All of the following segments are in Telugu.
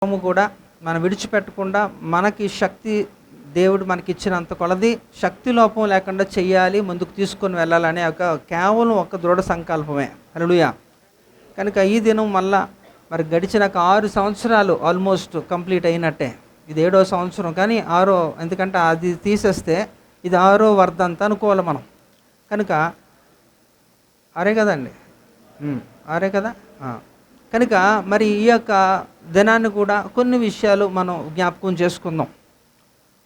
కూడా మనం విడిచిపెట్టకుండా మనకి శక్తి దేవుడు మనకి ఇచ్చినంత కొలది శక్తి లోపం లేకుండా చెయ్యాలి, ముందుకు తీసుకొని వెళ్ళాలనే కేవలం ఒక దృఢ సంకల్పమే. హల్లెలూయా. కనుక ఈ దినం మళ్ళా మరి గడిచిన 6 సంవత్సరాలు ఆల్మోస్ట్ కంప్లీట్ అయినట్టే. ఇది 7వ సంవత్సరం, కానీ 6, ఎందుకంటే అది తీసేస్తే ఇది 6వ వర్ధంత అనుకోవాలి మనం. కనుక 6 కదండి, 6 కదా. కనుక మరి ఈ యొక్క దినాన్ని కూడా కొన్ని విషయాలు మనం జ్ఞాపకం చేసుకుందాం.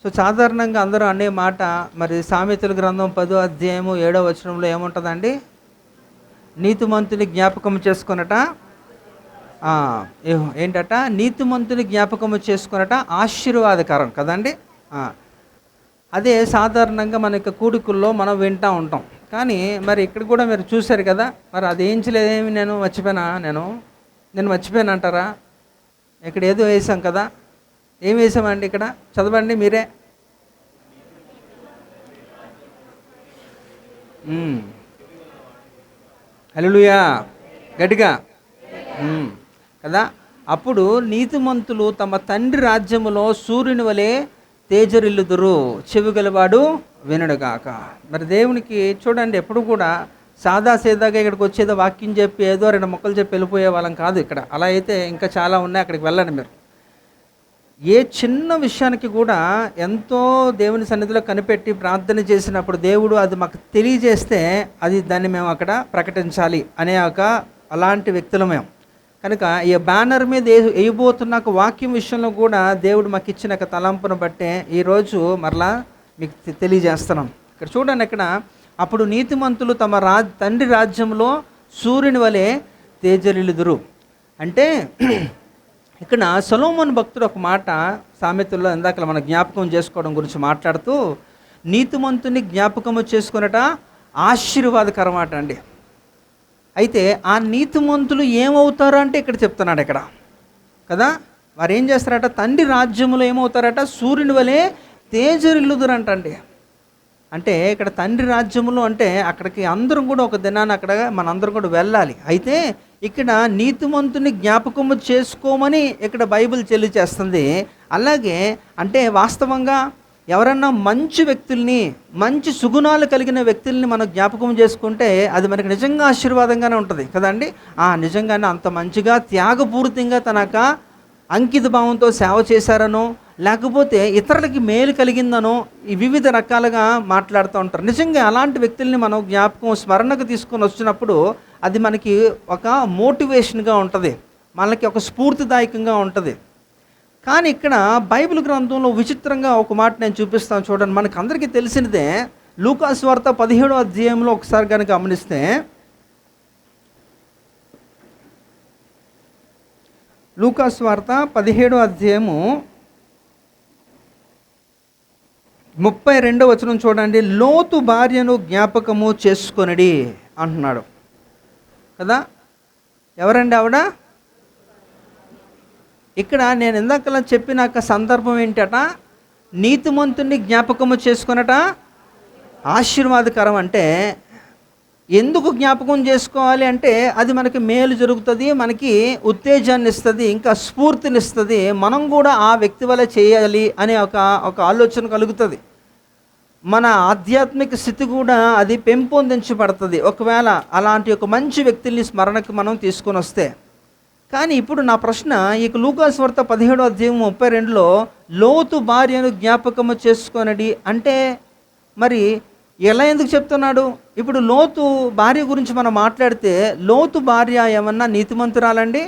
సో సాధారణంగా అందరూ అనే మాట, మరి సామెతల గ్రంథం 10వ అధ్యాయము 7వ వచనంలో ఏముంటుందండి? నీతిమంతుని జ్ఞాపకం చేసుకొనట ఏంటట? నీతిమంతుని జ్ఞాపకము చేసుకొనట ఆశీర్వాదకరం కదండి. అదే సాధారణంగా మన యొక్క కూడికల్లో మనం వింటూ ఉంటాం. కానీ మరి ఇక్కడ కూడా మీరు చూశారు కదా, మరి అది ఏంచలేదేమి, నేను మర్చిపోయాను అంటారా? ఇక్కడ ఏదో వేసాం కదా, ఏం వేసామండి? ఇక్కడ చదవండి మీరే. హల్లెలూయా, గట్టిగా కదా. అప్పుడు నీతిమంతులు తమ తండ్రి రాజ్యములో సూర్యుని వలె తేజరిల్లుదురు, చెవిగలవాడు వినడుగాక. మరి దేవునికి చూడండి, ఎప్పుడు కూడా సాదాసీదాగా ఇక్కడికి వచ్చేదో వాక్యం చెప్పి ఏదో 2 మొక్కలు చెప్పి వెళ్ళిపోయే వాళ్ళం కాదు ఇక్కడ. అలా అయితే ఇంకా చాలా ఉన్నాయి, అక్కడికి వెళ్ళండి మీరు. ఏ చిన్న విషయానికి కూడా ఎంతో దేవుని సన్నిధిలో కనిపెట్టి ప్రార్థన చేసినప్పుడు దేవుడు అది మాకు తెలియజేస్తే దాన్ని మేము అక్కడ ప్రకటించాలి అనే అలాంటి వ్యక్తులు మేము. కనుక ఈ బ్యానర్ మీద వేయబోతున్న వాక్యం విషయంలో కూడా దేవుడు మాకు ఇచ్చిన తలంపును బట్టే ఈరోజు మరలా మీకు తెలియజేస్తున్నాం. ఇక్కడ చూడండి, ఇక్కడ అప్పుడు నీతిమంతులు తమ తండ్రి రాజ్యంలో సూర్యుని వలె తేజరిల్లుదురు అంటే ఇక్కడ సొలొమోను భక్తుడు ఒక మాట సామెతల్లో ఇందాక మన జ్ఞాపకం చేసుకోవడం గురించి మాట్లాడుతూ, నీతిమంతుని జ్ఞాపకము చేసుకున్నట ఆశీర్వాదకరం అట అండి. అయితే ఆ నీతిమంతులు ఏమవుతారు అంటే ఇక్కడ చెప్తున్నాడు ఇక్కడ కదా. వారు ఏం చేస్తారట? తండ్రి రాజ్యములో ఏమవుతారట? సూర్యుని వలె తేజరిల్లుదురంటండి. అంటే ఇక్కడ తండ్రి రాజ్యములో అంటే అక్కడికి అందరం కూడా ఒక దినాన్ని అక్కడ మనందరం కూడా వెళ్ళాలి. అయితే ఇక్కడ నీతిమంతుని జ్ఞాపకము చేసుకోమని ఇక్కడ బైబిల్ తెలియజేస్తుంది. అలాగే అంటే వాస్తవంగా ఎవరన్నా మంచి వ్యక్తుల్ని, మంచి సుగుణాలు కలిగిన వ్యక్తుల్ని మనం జ్ఞాపకం చేసుకుంటే అది మనకి నిజంగా ఆశీర్వాదంగానే ఉంటుంది కదండి. నిజంగానే అంత మంచిగా త్యాగపూరితంగా తనక అంకిత భావంతో సేవ చేశారనో, లేకపోతే ఇతరులకి మేలు కలిగిందనో ఈ వివిధ రకాలుగా మాట్లాడుతూ ఉంటారు. నిజంగా అలాంటి వ్యక్తుల్ని మనం జ్ఞాపకం స్మరణకు తీసుకొని వచ్చినప్పుడు అది మనకి ఒక మోటివేషన్గా ఉంటుంది, మనకి ఒక స్ఫూర్తిదాయకంగా ఉంటుంది. కానీ ఇక్కడ బైబిల్ గ్రంథంలో విచిత్రంగా ఒక మాట నేను చూపిస్తాను చూడండి. మనకు అందరికీ తెలిసినదే లూకాసు వార్త 17వ అధ్యాయంలో ఒకసారి కనుక గమనిస్తే, లూకాసు వార్త 17వ అధ్యాయము 32వ వచనం చూడండి. లోతు భార్యను జ్ఞాపకము చేసుకొనిడి అంటున్నాడు కదా. ఎవరండి ఆవిడ? ఇక్కడ నేను ఇందాక చెప్పినాక సందర్భం ఏంటట? నీతిమంతుని జ్ఞాపకము చేసుకొనట ఆశీర్వాదకరం. అంటే ఎందుకు జ్ఞాపకం చేసుకోవాలి అంటే అది మనకి మేలు జరుగుతుంది, మనకి ఉత్తేజాన్ని ఇస్తుంది, ఇంకా స్ఫూర్తినిస్తుంది. మనం కూడా ఆ వ్యక్తి వల్ల చేయాలి అనే ఒక ఆలోచన కలుగుతుంది. మన ఆధ్యాత్మిక స్థితి కూడా అది పెంపొందించబడుతుంది ఒకవేళ అలాంటి ఒక మంచి వ్యక్తుల్ని స్మరణకు మనం తీసుకొని వస్తే. కానీ ఇప్పుడు నా ప్రశ్న, ఈ లూకాసు వార్త 17వ అధ్యాయం 32లో లోతు భార్యను జ్ఞాపకము చేసుకొనడి అంటే మరి ఎలా ఎందుకు చెప్తున్నాడు? ఇప్పుడు లోతు భార్య గురించి మనం మాట్లాడితే లోతు భార్య ఏమన్నా నీతిమంతురాలండి?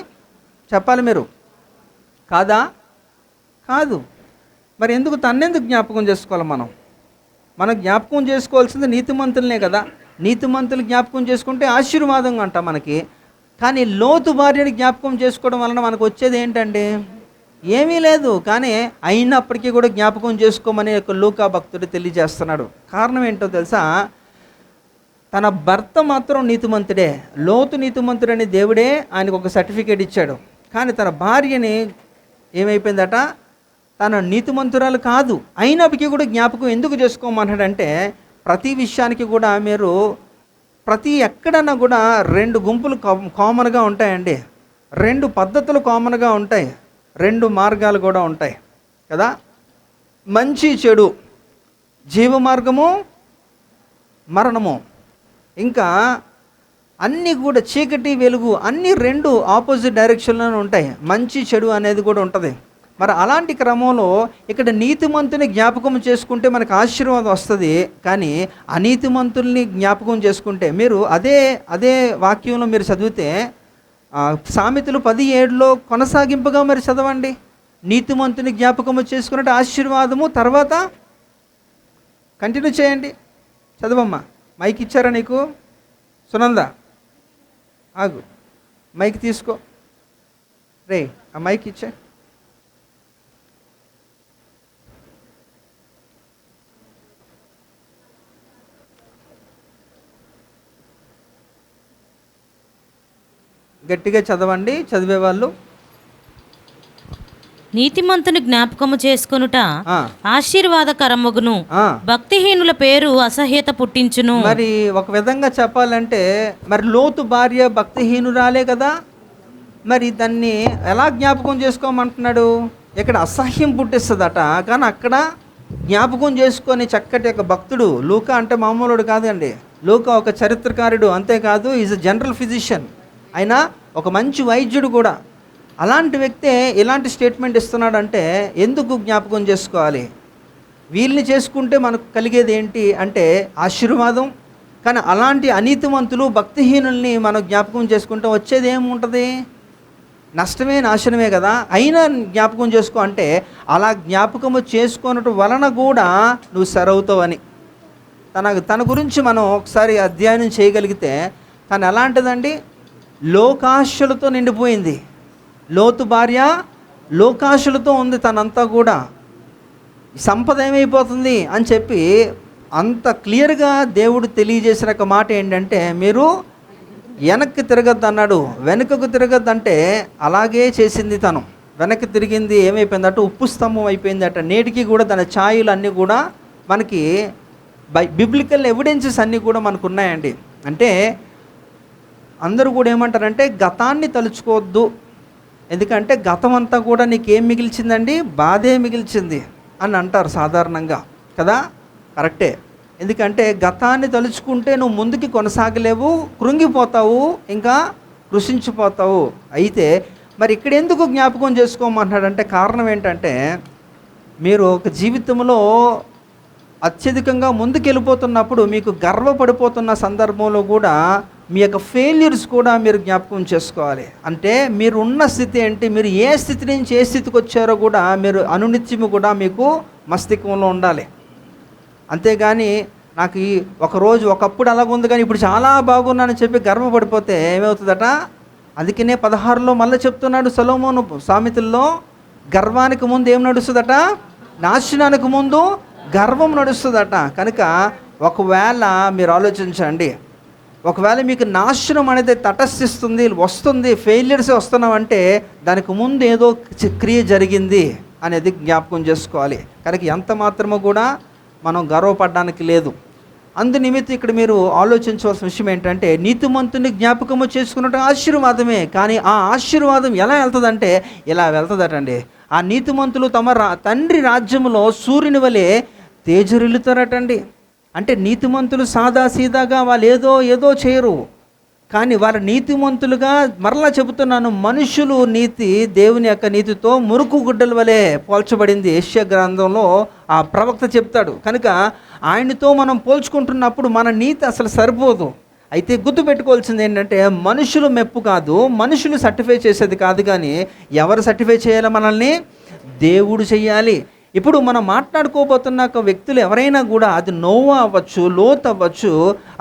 చెప్పాలి మీరు. కాదా? కాదు. మరి ఎందుకు తన్నెందుకు జ్ఞాపకం చేసుకోవాలి? మనం జ్ఞాపకం చేసుకోవాల్సింది నీతిమంతులనే కదా. నీతిమంతులు జ్ఞాపకం చేసుకుంటే ఆశీర్వాదంగా అంట మనకి. కానీ లోతు భార్యని జ్ఞాపకం చేసుకోవడం వలన మనకు వచ్చేది ఏంటండి? ఏమీ లేదు. కానీ అయినప్పటికీ కూడా జ్ఞాపకం చేసుకోమని లూకా భక్తుడు తెలియజేస్తున్నాడు. కారణం ఏంటో తెలుసా? తన భర్త మాత్రం నీతిమంతుడే, లోతు నీతిమంతుడని దేవుడే ఆయనకు ఒక సర్టిఫికేట్ ఇచ్చాడు. కానీ తన భార్యని ఏమైపోయిందట? తన నీతిమంతురాలు కాదు, అయినప్పటికీ కూడా జ్ఞాపకం ఎందుకు చేసుకోమన్నాడంటే, ప్రతి విషయానికి కూడా మీరు ఎక్కడన్నా కూడా 2 గుంపులు కామన్గా ఉంటాయండి. 2 పద్ధతులు కామన్గా ఉంటాయి. రెండు మార్గాలు కూడా ఉంటాయి కదా, మంచి చెడు, జీవ మార్గము, మరణము. ఇంకా అన్నీ కూడా చీకటి వెలుగు అన్నీ రెండు ఆపోజిట్ డైరెక్షన్లోనే ఉంటాయి. మంచి చెడు అనేది కూడా ఉంటుంది. మరి అలాంటి క్రమంలో ఇక్కడ నీతిమంతుని జ్ఞాపకం చేసుకుంటే మనకు ఆశీర్వాదం వస్తుంది. కానీ అనీతిమంతుల్ని జ్ఞాపకం చేసుకుంటే, మీరు అదే వాక్యంలో మీరు చదివితే సామెతలు 10:7 కొనసాగింపుగా మరి చదవండి. నీతిమంతుని జ్ఞాపకము చేసుకున్నట్టు ఆశీర్వాదము, తర్వాత కంటిన్యూ చేయండి. చదవమ్మా. మైక్ ఇచ్చారా నీకు? సునంద ఆగు, మైక్ తీసుకో రే, ఆ మైక్ ఇచ్చే. గట్టిగా చదవండి చదివేవాళ్ళు. నీతిమంతుని జ్ఞాపకము చేసుకొనుట ఆశీర్వాదకరమగును, భక్తిహీనుల పేరు అసహ్యత పుట్టించును. మరి ఒక విధంగా చెప్పాలంటే మరి లోతు భార్య భక్తిహీనురాలే కదా, మరి దాన్ని ఎలా జ్ఞాపకం చేసుకోమంటున్నాడు? ఇక్కడ అసహ్యం పుట్టిస్తుందట, కానీ అక్కడ జ్ఞాపకం చేసుకొని చక్కటి ఒక భక్తుడు. లూకా అంటే మామూలుడు కాదండి. లూకా ఒక చరిత్రకారుడు, అంతేకాదు ఈజ్ అ జనరల్ ఫిజిషియన్. అయినా ఒక మంచి వైద్యుడు కూడా. అలాంటి వ్యక్తే ఇలాంటి స్టేట్మెంట్ ఇస్తున్నాడంటే ఎందుకు జ్ఞాపకం చేసుకోవాలి? వీళ్ళని చేసుకుంటే మనకు కలిగేది ఏంటి అంటే ఆశీర్వాదం. కానీ అలాంటి అనీతిమంతులు భక్తిహీనుల్ని మనం జ్ఞాపకం చేసుకుంటే వచ్చేది ఏముంటుంది? నష్టమే, నాశనమే కదా. అయినా జ్ఞాపకం చేసుకో అంటే అలా జ్ఞాపకము చేసుకోవటం వలన కూడా నువ్వు సరవుతావని. తన గురించి మనం ఒకసారి అధ్యయనం చేయగలిగితే తను ఎలాంటిదండి? లోకాశలతో నిండిపోయింది. లోతు భార్య లోకాశలతో ఉంది తనంతా కూడా. సంపద ఏమైపోతుంది అని చెప్పి అంత క్లియర్గా దేవుడు తెలియజేసిన ఒక మాట ఏంటంటే, మీరు వెనక్కి తిరగద్దు అన్నాడు. వెనుకకు తిరగద్దంటే అలాగే చేసింది తను. వెనక్కి తిరిగింది, ఏమైపోయిందట? ఉప్పు స్తంభం అయిపోయిందట. నేటికి కూడా దాని ఛాయలు అన్నీ కూడా మనకి బిబ్లికల్ ఎవిడెన్సెస్ అన్నీ కూడా మనకు ఉన్నాయండి. అంటే అందరూ కూడా ఏమంటారంటే గతాన్ని తలుచుకోవద్దు, ఎందుకంటే గతం అంతా కూడా నీకేం మిగిల్చిందండి? బాధే మిగిల్చింది అని అంటారు సాధారణంగా కదా. కరెక్టే. ఎందుకంటే గతాన్ని తలుచుకుంటే నువ్వు ముందుకి కొనసాగలేవు, కృంగిపోతావు, ఇంకా కృషించిపోతావు. అయితే మరి ఇక్కడ ఎందుకు జ్ఞాపకం చేసుకోమంటున్నాడంటే కారణం ఏంటంటే, మీరు ఒక జీవితంలో అత్యధికంగా ముందుకు వెళ్ళిపోతున్నప్పుడు మీకు గర్వపడిపోతున్న సందర్భంలో కూడా మీ యొక్క ఫెయిల్యూర్స్ కూడా మీరు జ్ఞాపకం చేసుకోవాలి. అంటే మీరు ఉన్న స్థితి ఏంటి, మీరు ఏ స్థితి నుంచి ఏ స్థితికి వచ్చారో కూడా మీరు అనునిత్యము కూడా మీకు మస్తిష్కంలో ఉండాలి. అంతేగాని నాకు ఒకప్పుడు అలాగుంది కానీ ఇప్పుడు చాలా బాగున్నానని చెప్పి గర్వపడిపోతే ఏమవుతుందట? అందుకనే 16లో మళ్ళీ చెప్తున్నాడు సొలొమోను సామెతల్లో, గర్వానికి ముందు ఏం నడుస్తుందట? నాశనానికి ముందు గర్వం నడుస్తుందట. కనుక ఒకవేళ మీరు ఆలోచించండి, ఒకవేళ మీకు నాశనం అనేది తటస్థిస్తుంది, వస్తుంది, ఫెయిల్యూర్స్ వస్తున్నామంటే దానికి ముందు ఏదో క్రియ జరిగింది అనేది జ్ఞాపకం చేసుకోవాలి. కనుక ఎంత మాత్రమో కూడా మనం గర్వపడడానికి లేదు. అందు నిమిత్తం ఇక్కడ మీరు ఆలోచించవలసిన విషయం ఏంటంటే, నీతిమంతుని జ్ఞాపకము చేసుకున్నట్టు ఆశీర్వాదమే. కానీ ఆ ఆశీర్వాదం ఎలా వెళ్తుందంటే ఇలా వెళ్తుందటండి. ఆ నీతిమంతులు తమ తండ్రి రాజ్యంలో సూర్యుని వలె తేజరిల్లుతారటండి. అంటే నీతిమంతులు సాదాసీదాగా వాళ్ళు ఏదో చేయరు, కానీ వారు నీతిమంతులుగా, మరలా చెబుతున్నాను, మనుషులు నీతి దేవుని యొక్క నీతితో మురుకు గుడ్డల వలె పోల్చబడింది. యెషయా గ్రంథంలో ఆ ప్రవక్త చెప్తాడు. కనుక ఆయనతో మనం పోల్చుకుంటున్నప్పుడు మన నీతి అసలు సరిపోదు. అయితే గుర్తుపెట్టుకోవాల్సింది ఏంటంటే, మనుషులు మెప్పు కాదు, మనుషులు సర్టిఫై చేసేది కాదు, కానీ ఎవరు సర్టిఫై చేయాలి? మనల్ని దేవుడు చెయ్యాలి. ఇప్పుడు మనం మాట్లాడుకోబోతున్న వ్యక్తులు ఎవరైనా కూడా, అది నోవా అవ్వచ్చు, లోత్ అవ్వచ్చు,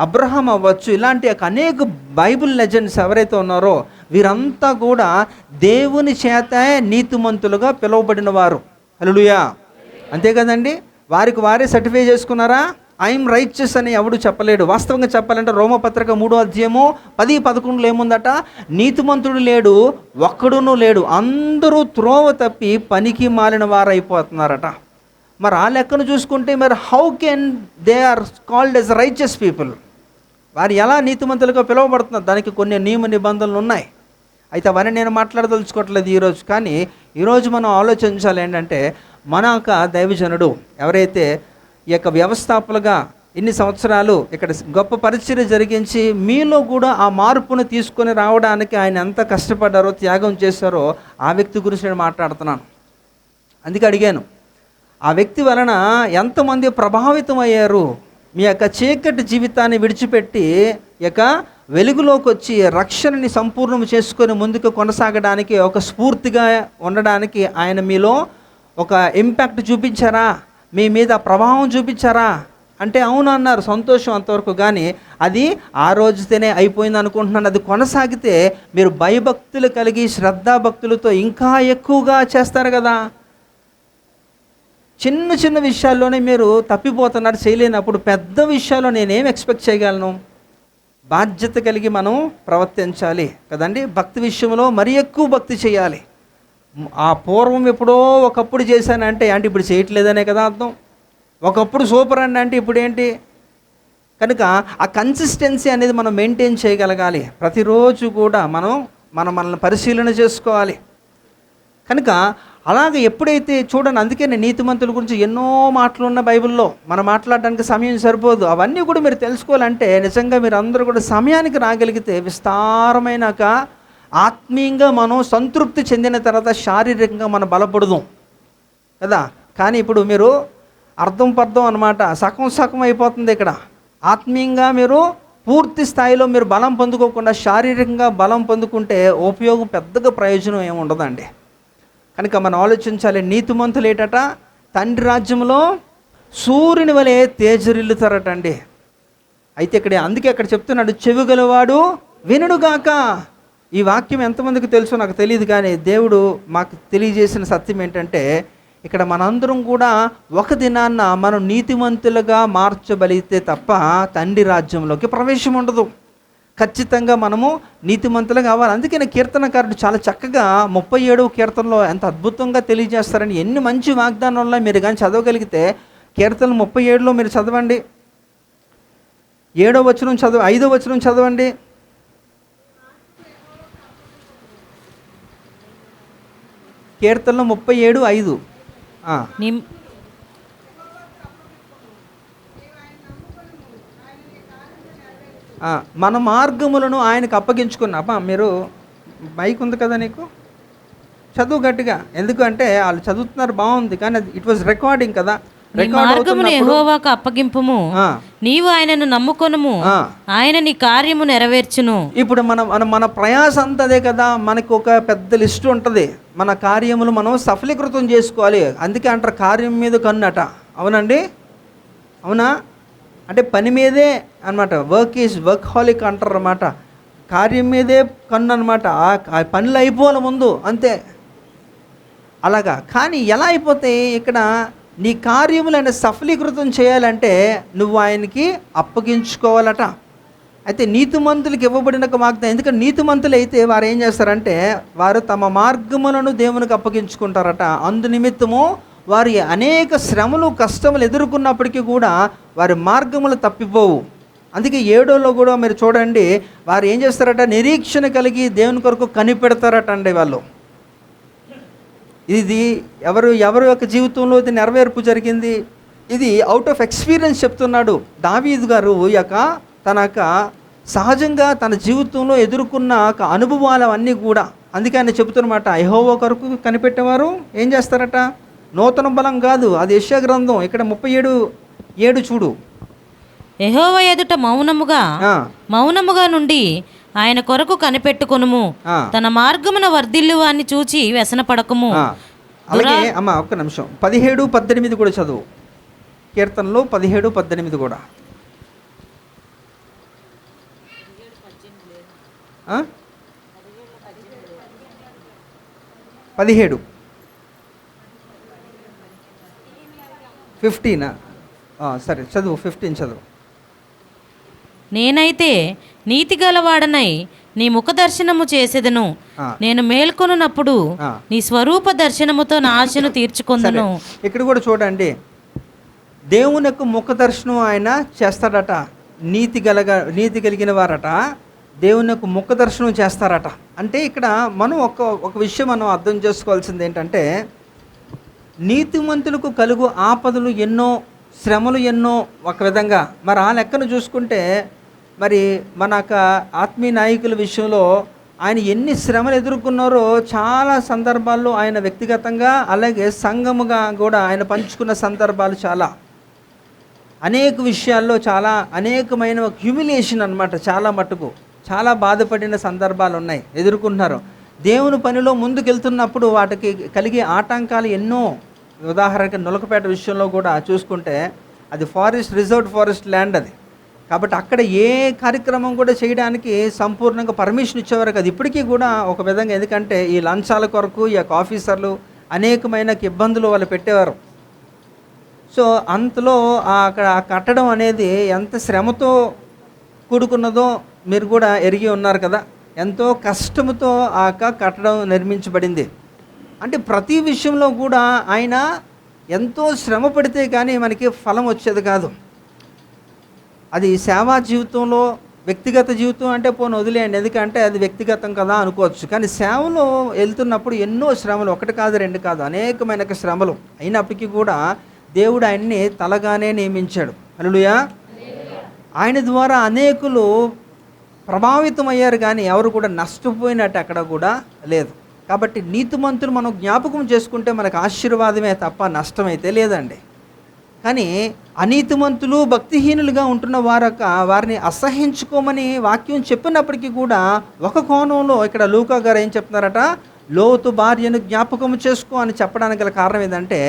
అబ్రహాం అవ్వచ్చు, ఇలాంటి అనేక బైబిల్ లెజెండ్స్ ఎవరైతే ఉన్నారో వీరంతా కూడా దేవుని చేత నీతిమంతులుగా పిలువబడిన వారు. హల్లెలూయా. అంతే కదండి. వారికి వారే సర్టిఫై చేసుకున్నారా? ఐఎమ్ రైచియస్ అని ఎవడు చెప్పలేడు. వాస్తవంగా చెప్పాలంటే రోమపత్రిక 3వ అధ్యాయము 10-11 ఏముందట? నీతిమంతుడు లేడు, ఒక్కడునూ లేడు, అందరూ త్రోవ తప్పి పనికి మాలిన వారైపోతున్నారట. మరి ఆ లెక్కను చూసుకుంటే మరి how can they are called as righteous people? వారు ఎలా నీతిమంతులుగా పిలువబడుతున్నారు? దానికి కొన్ని నియమ నిబంధనలు ఉన్నాయి. అయితే అవన్నీ నేను మాట్లాడదలుచుకోవట్లేదు ఈరోజు. కానీ ఈరోజు మనం ఆలోచించాలి ఏంటంటే, మన యొక్క దైవజనుడు ఎవరైతే ఈ యొక్క వ్యవస్థాపకులుగా ఇన్ని సంవత్సరాలు ఇక్కడ గొప్ప పరిచర్య జరిగించి మీలో కూడా ఆ మార్పును తీసుకొని రావడానికి ఆయన ఎంత కష్టపడ్డారో, త్యాగం చేశారో ఆ వ్యక్తి గురించి నేను మాట్లాడుతున్నాను. అందుకే అడిగాను, ఆ వ్యక్తి వలన ఎంతమంది ప్రభావితం అయ్యారు, మీ యొక్క చీకటి జీవితాన్ని విడిచిపెట్టి యొక్క వెలుగులోకి వచ్చి రక్షణని సంపూర్ణం చేసుకొని ముందుకు కొనసాగడానికి, ఒక స్ఫూర్తిగా ఉండడానికి ఆయన మీలో ఒక ఇంపాక్ట్ చూపించారా, మీ మీద ప్రభావం చూపించారా అంటే అవును అన్నారు. సంతోషం అంతవరకు. కానీ అది ఆ రోజుతోనే అయిపోయింది అనుకుంటున్నాను. అది కొనసాగితే మీరు భయభక్తులు కలిగి శ్రద్ధాభక్తులతో ఇంకా ఎక్కువగా చేస్తారు కదా. చిన్న చిన్న విషయాల్లోనే మీరు తప్పిపోతున్నారు, చేయలేనప్పుడు పెద్ద విషయాల్లో నేనేం ఎక్స్పెక్ట్ చేయగలను? బాధ్యత కలిగి మనం ప్రవర్తించాలి కదండి. భక్తి విషయంలో మరీ ఎక్కువ భక్తి చేయాలి. ఆ పూర్వం ఎప్పుడో ఒకప్పుడు చేశానంటే అంటే ఇప్పుడు చేయట్లేదనే కదా అర్థం. ఒకప్పుడు సూపర్ అండి అంటే ఇప్పుడు ఏంటి? కనుక ఆ కన్సిస్టెన్సీ అనేది మనం మెయింటైన్ చేయగలగాలి. ప్రతిరోజు కూడా మనల్ని పరిశీలన చేసుకోవాలి. కనుక అలాగే ఎప్పుడైతే చూడండి, అందుకే నేను నీతిమంతుల గురించి ఎన్నో మాటలు ఉన్న బైబిల్లో మనం మాట్లాడడానికి సమయం సరిపోదు. అవన్నీ కూడా మీరు తెలుసుకోవాలంటే నిజంగా మీరు అందరూ కూడా సమయానికి రాగలిగితే విస్తారమైన ఆత్మీయంగా మనం సంతృప్తి చెందిన తర్వాత శారీరకంగా మనం బలపడదాం కదా. కానీ ఇప్పుడు మీరు అర్థం పర్థం అనమాట, సగం సగం అయిపోతుంది ఇక్కడ. ఆత్మీయంగా మీరు పూర్తి స్థాయిలో మీరు బలం పొందుకోకుండా శారీరకంగా బలం పొందుకుంటే ఉపయోగం పెద్దగా ప్రయోజనం ఏమి ఉండదండి. కనుక మనం ఆలోచించాలి. నీతిమంతులు ఏటట తండ్రి రాజ్యంలో సూర్యుని వలె తేజరిల్లుతారట అండి. అయితే అందుకే అక్కడ చెప్తున్నాడు, చెవిగలవాడు వినుడుగాక. ఈ వాక్యం ఎంతమందికి తెలుసో నాకు తెలియదు, కానీ దేవుడు మాకు తెలియజేసిన సత్యం ఏంటంటే, ఇక్కడ మనందరం కూడా ఒక దినాన్న మనం నీతిమంతులుగా మార్చబలితే తప్ప తండ్రి రాజ్యంలోకి ప్రవేశం ఉండదు. ఖచ్చితంగా మనము నీతిమంతులు కావాలి. అందుకని కీర్తనకారుడు చాలా చక్కగా 37వ కీర్తనలో ఎంత అద్భుతంగా తెలియజేస్తారని, ఎన్ని మంచి వాగ్దానాల్లో మీరు కానీ చదవగలిగితే కీర్తన 37లో మీరు చదవండి. 7వ వచనం 5వ వచనం చదవండి. కీర్తనలో 37:5. మన మార్గములను ఆయనకు అప్పగించుకున్నా. మీరు మైక్ ఉంది కదా, నీకు చదువు గట్టిగా. ఎందుకంటే వాళ్ళు చదువుతున్నారు బాగుంది, కానీ ఇట్ వాజ్ రికార్డింగ్ కదా. మార్గమును యెహోవాకు అప్పగింపుము, నీవు ఆయనను నమ్ముకొనుము, ఆయన నీ కార్యము నెరవేర్చును. ఇప్పుడు మన ప్రయాస అంతా అదే కదా. మనకు ఒక పెద్ద లిస్ట్ ఉంటుంది, మన కార్యములు మనం సఫలీకృతం చేసుకోవాలి. అందుకే అంటారు కార్యం మీద కన్నట. అవునండి, అవునా? అంటే పని మీదే అనమాట. వర్క్ హాలిక్ అంటారు అన్నమాట. కార్యం మీదే కన్ను అనమాట. ఆ పనులు అయిపోవాలి ముందు, అంతే. అలాగా. కానీ ఎలా అయిపోతాయి? ఇక్కడ నీ కార్యములను సఫలీకృతం చేయాలంటే నువ్వు ఆయనకి అప్పగించుకోవాలట. అయితే నీతిమంతులకు ఇవ్వబడిన వాగ్దానం. ఎందుకంటే నీతిమంతులు అయితే వారు ఏం చేస్తారంటే వారు తమ మార్గములను దేవునికి అప్పగించుకుంటారట. అందు నిమిత్తము వారి అనేక శ్రమలు కష్టములు ఎదుర్కొన్నప్పటికీ కూడా వారి మార్గములు తప్పిపోవు. అందుకే 7లో కూడా మీరు చూడండి, వారు ఏం చేస్తారట, నిరీక్షణ కలిగి దేవుని కొరకు కనిపెడతారట అండి వాళ్ళు. ఇది ఎవరు యొక్క జీవితంలో ఇది నెరవేర్పు జరిగింది. ఇది అవుట్ ఆఫ్ ఎక్స్పీరియన్స్ చెప్తున్నాడు దావీదు గారు. తన సహజంగా తన జీవితంలో ఎదుర్కొన్న అనుభవాలు అన్నీ కూడా. అందుకే ఆయన చెబుతున్నమాట, యెహోవా కొరకు కనిపెట్టేవారు ఏం చేస్తారట, నూతన బలం కాదు. అది యెషయా గ్రంథం ఇక్కడ 37:7 చూడు. యెహోవా ఎదుట మౌనముగా నుండి ఆయన కొరకు కనిపెట్టుకొనుము, తన మార్గమున వర్ధిల్లు వాన్ని చూచి వ్యసనపడకము. అలాగే అమ్మ ఒక్క నిమిషం 17-18 కూడా చదువు. కీర్తనలో 17-18 కూడా. 17 15 సరే చదువు. 15 చదువు. నేనైతే నీతి గలవాడనై నీ ముఖ దర్శనము చేసేదను, నేను మేల్కొనున్నప్పుడు నీ స్వరూప దర్శనముతో నా ఆశను తీర్చుకొందును. ఇక్కడ కూడా చూడండి, దేవుని యొక్క ముఖ దర్శనం ఆయన చేస్తాడట. నీతి కలిగిన వారట దేవుని యొక్క ముఖ దర్శనం చేస్తారట. అంటే ఇక్కడ మనం ఒక విషయం మనం అర్థం చేసుకోవాల్సింది ఏంటంటే, నీతిమంతులకు కలుగు ఆపదలు ఎన్నో, శ్రమలు ఎన్నో ఒక విధంగా. మరి ఆ లెక్కను చూసుకుంటే మరి మన ఆత్మీయ నాయకుల విషయంలో ఆయన ఎన్ని శ్రమలు ఎదుర్కొన్నారో చాలా సందర్భాల్లో ఆయన వ్యక్తిగతంగా అలాగే సంఘముగా కూడా ఆయన పంచుకున్న సందర్భాలు చాలా, అనేక విషయాల్లో చాలా అనేకమైన హ్యూమిలియేషన్ అనమాట. చాలా మటుకు చాలా బాధపడిన సందర్భాలు ఉన్నాయి, ఎదుర్కొంటున్నారు. దేవుని పనిలో ముందుకెళ్తున్నప్పుడు వాటికి కలిగే ఆటంకాలు ఎన్నో. ఉదాహరణకి నులకపేట విషయంలో కూడా చూసుకుంటే అది రిజర్వ్డ్ ఫారెస్ట్ ల్యాండ్ అది. కాబట్టి అక్కడ ఏ కార్యక్రమం కూడా చేయడానికి సంపూర్ణంగా పర్మిషన్ ఇచ్చేవారు కదా. ఇప్పటికీ కూడా ఒక విధంగా, ఎందుకంటే ఈ లంచాల కొరకు ఈ యొక్క ఆఫీసర్లు అనేకమైన ఇబ్బందులు వాళ్ళు పెట్టేవారు. సో అంతలో అక్కడ కట్టడం అనేది ఎంత శ్రమతో కూడుకున్నదో మీరు కూడా ఎరిగి ఉన్నారు కదా. ఎంతో కష్టంతో కట్టడం నిర్మించబడింది. అంటే ప్రతి విషయంలో కూడా ఆయన ఎంతో శ్రమ పడితే కానీ మనకి ఫలం వచ్చేది కాదు. అది సేవా జీవితంలో, వ్యక్తిగత జీవితం అంటే పోను వదిలేయండి, ఎందుకంటే అది వ్యక్తిగతం కదా అనుకోవచ్చు. కానీ సేవలో వెళ్తున్నప్పుడు ఎన్నో శ్రమలు, ఒకటి కాదు రెండు కాదు, అనేకమైన శ్రమలు అయినప్పటికీ కూడా దేవుడు ఆయన్ని తలగానే నియమించాడు. హల్లెలూయా. ఆయన ద్వారా అనేకులు ప్రభావితం అయ్యారు, కానీ ఎవరు కూడా నష్టపోయినట్టు అక్కడ కూడా లేదు. కాబట్టి నీతిమంతులు మనం జ్ఞాపకం చేసుకుంటే మనకు ఆశీర్వాదమే తప్ప నష్టమైతే లేదండి. కానీ అనీతిమంతులు, భక్తిహీనులుగా ఉంటున్న వారిని అసహించుకోమని వాక్యం చెప్పినప్పటికీ కూడా ఒక కోణంలో ఇక్కడ లూకా గారు ఏం చెప్తున్నారట, లోతు భార్యను జ్ఞాపకం చేసుకో అని చెప్పడానికి గల కారణం ఏంటంటే,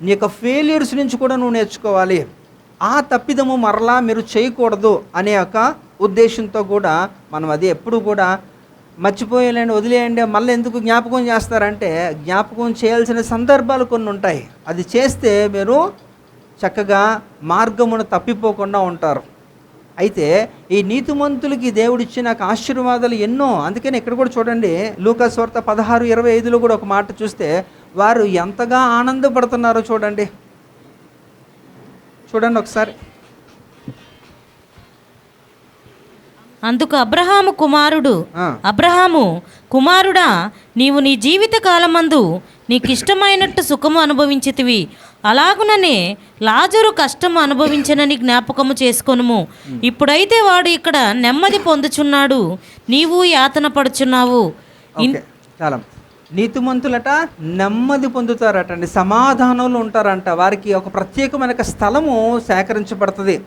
నీ యొక్క ఫెయిల్యూర్స్ నుంచి కూడా నువ్వు నేర్చుకోవాలి, ఆ తప్పిదము మరలా మీరు చేయకూడదు అనే ఒక ఉద్దేశంతో కూడా మనం అది ఎప్పుడు కూడా మర్చిపోయేలేండి, వదిలేయండి, మళ్ళీ ఎందుకు జ్ఞాపకం చేస్తారంటే, జ్ఞాపకం చేయాల్సిన సందర్భాలు కొన్ని ఉంటాయి. అది చేస్తే మీరు చక్కగా మార్గమును తప్పిపోకుండా ఉంటారు. అయితే ఈ నీతిమంతులకి దేవుడిచ్చిన ఆశీర్వాదాలు ఎన్నో. అందుకని ఇక్కడ కూడా చూడండి, లూకా సువార్త 16:25లో కూడా ఒక మాట చూస్తే వారు ఎంతగా ఆనందపడుతున్నారో చూడండి ఒకసారి. అందుకు అబ్రహాము కుమారుడా, నీవు నీ జీవిత కాలమందు నీకిష్టమైనట్టు సుఖము అనుభవించితివి, అలాగుననే లాజరు కష్టము అనుభవించనని జ్ఞాపకము చేసుకొనుము. ఇప్పుడైతే వాడు ఇక్కడ నెమ్మది పొందుచున్నాడు, నీవు యాతన పడుచున్నావు. చాలా నీతిమంతులట నెమ్మది పొందుతారట అండి, సమాధానంలో ఉంటారంట. వారికి ఒక ప్రత్యేకమైన స్థలము సేకరించబడుతుంది.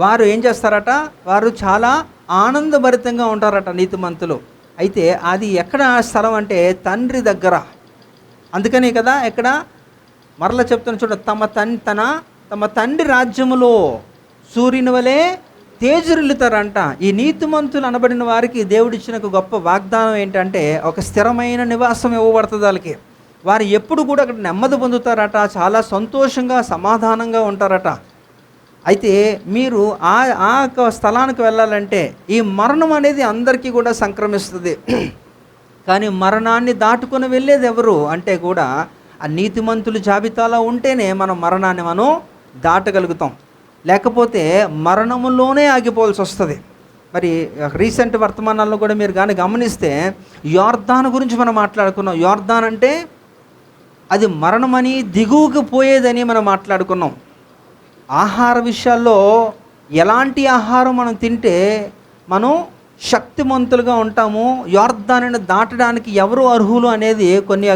వారు ఏం చేస్తారట, వారు చాలా ఆనందభరితంగా ఉంటారట నీతిమంతులు. అయితే అది ఎక్కడ స్థలం అంటే తండ్రి దగ్గర. అందుకనే కదా ఎక్కడ మరలా చెప్తాను చూడ, తమ తండ్రి రాజ్యములో సూర్యుని వలె తేజరిల్లుతారంట. ఈ నీతిమంతులు అనబడిన వారికి దేవుడిచ్చిన ఒక గొప్ప వాగ్దానం ఏంటంటే, ఒక స్థిరమైన నివాసం ఇవ్వబడుతుంది వాళ్ళకి. వారు ఎప్పుడు కూడా అక్కడ నెమ్మది పొందుతారట, చాలా సంతోషంగా సమాధానంగా ఉంటారట. అయితే మీరు ఆ స్థలానికి వెళ్ళాలంటే ఈ మరణం అనేది అందరికీ కూడా సంక్రమిస్తుంది. కానీ మరణాన్ని దాటుకొని వెళ్ళేది ఎవరు అంటే కూడా ఆ నీతిమంతుల జాబితాలో ఉంటేనే మనం మరణాన్ని దాటగలుగుతాం. లేకపోతే మరణములోనే ఆగిపోవాల్సి వస్తుంది. మరి రీసెంట్ వర్తమానాల్లో కూడా మీరు కానీ గమనిస్తే యోర్దాను గురించి మనం మాట్లాడుకున్నాం. యోర్దాన్ అంటే అది మరణమని, దిగువకు పోయేదని మనం మాట్లాడుకున్నాం. ఆహార విషయాల్లో ఎలాంటి ఆహారం మనం తింటే మనం శక్తిమంతులుగా ఉంటాము, యోర్దానుని దాటడానికి ఎవరు అర్హులు అనేది కొన్ని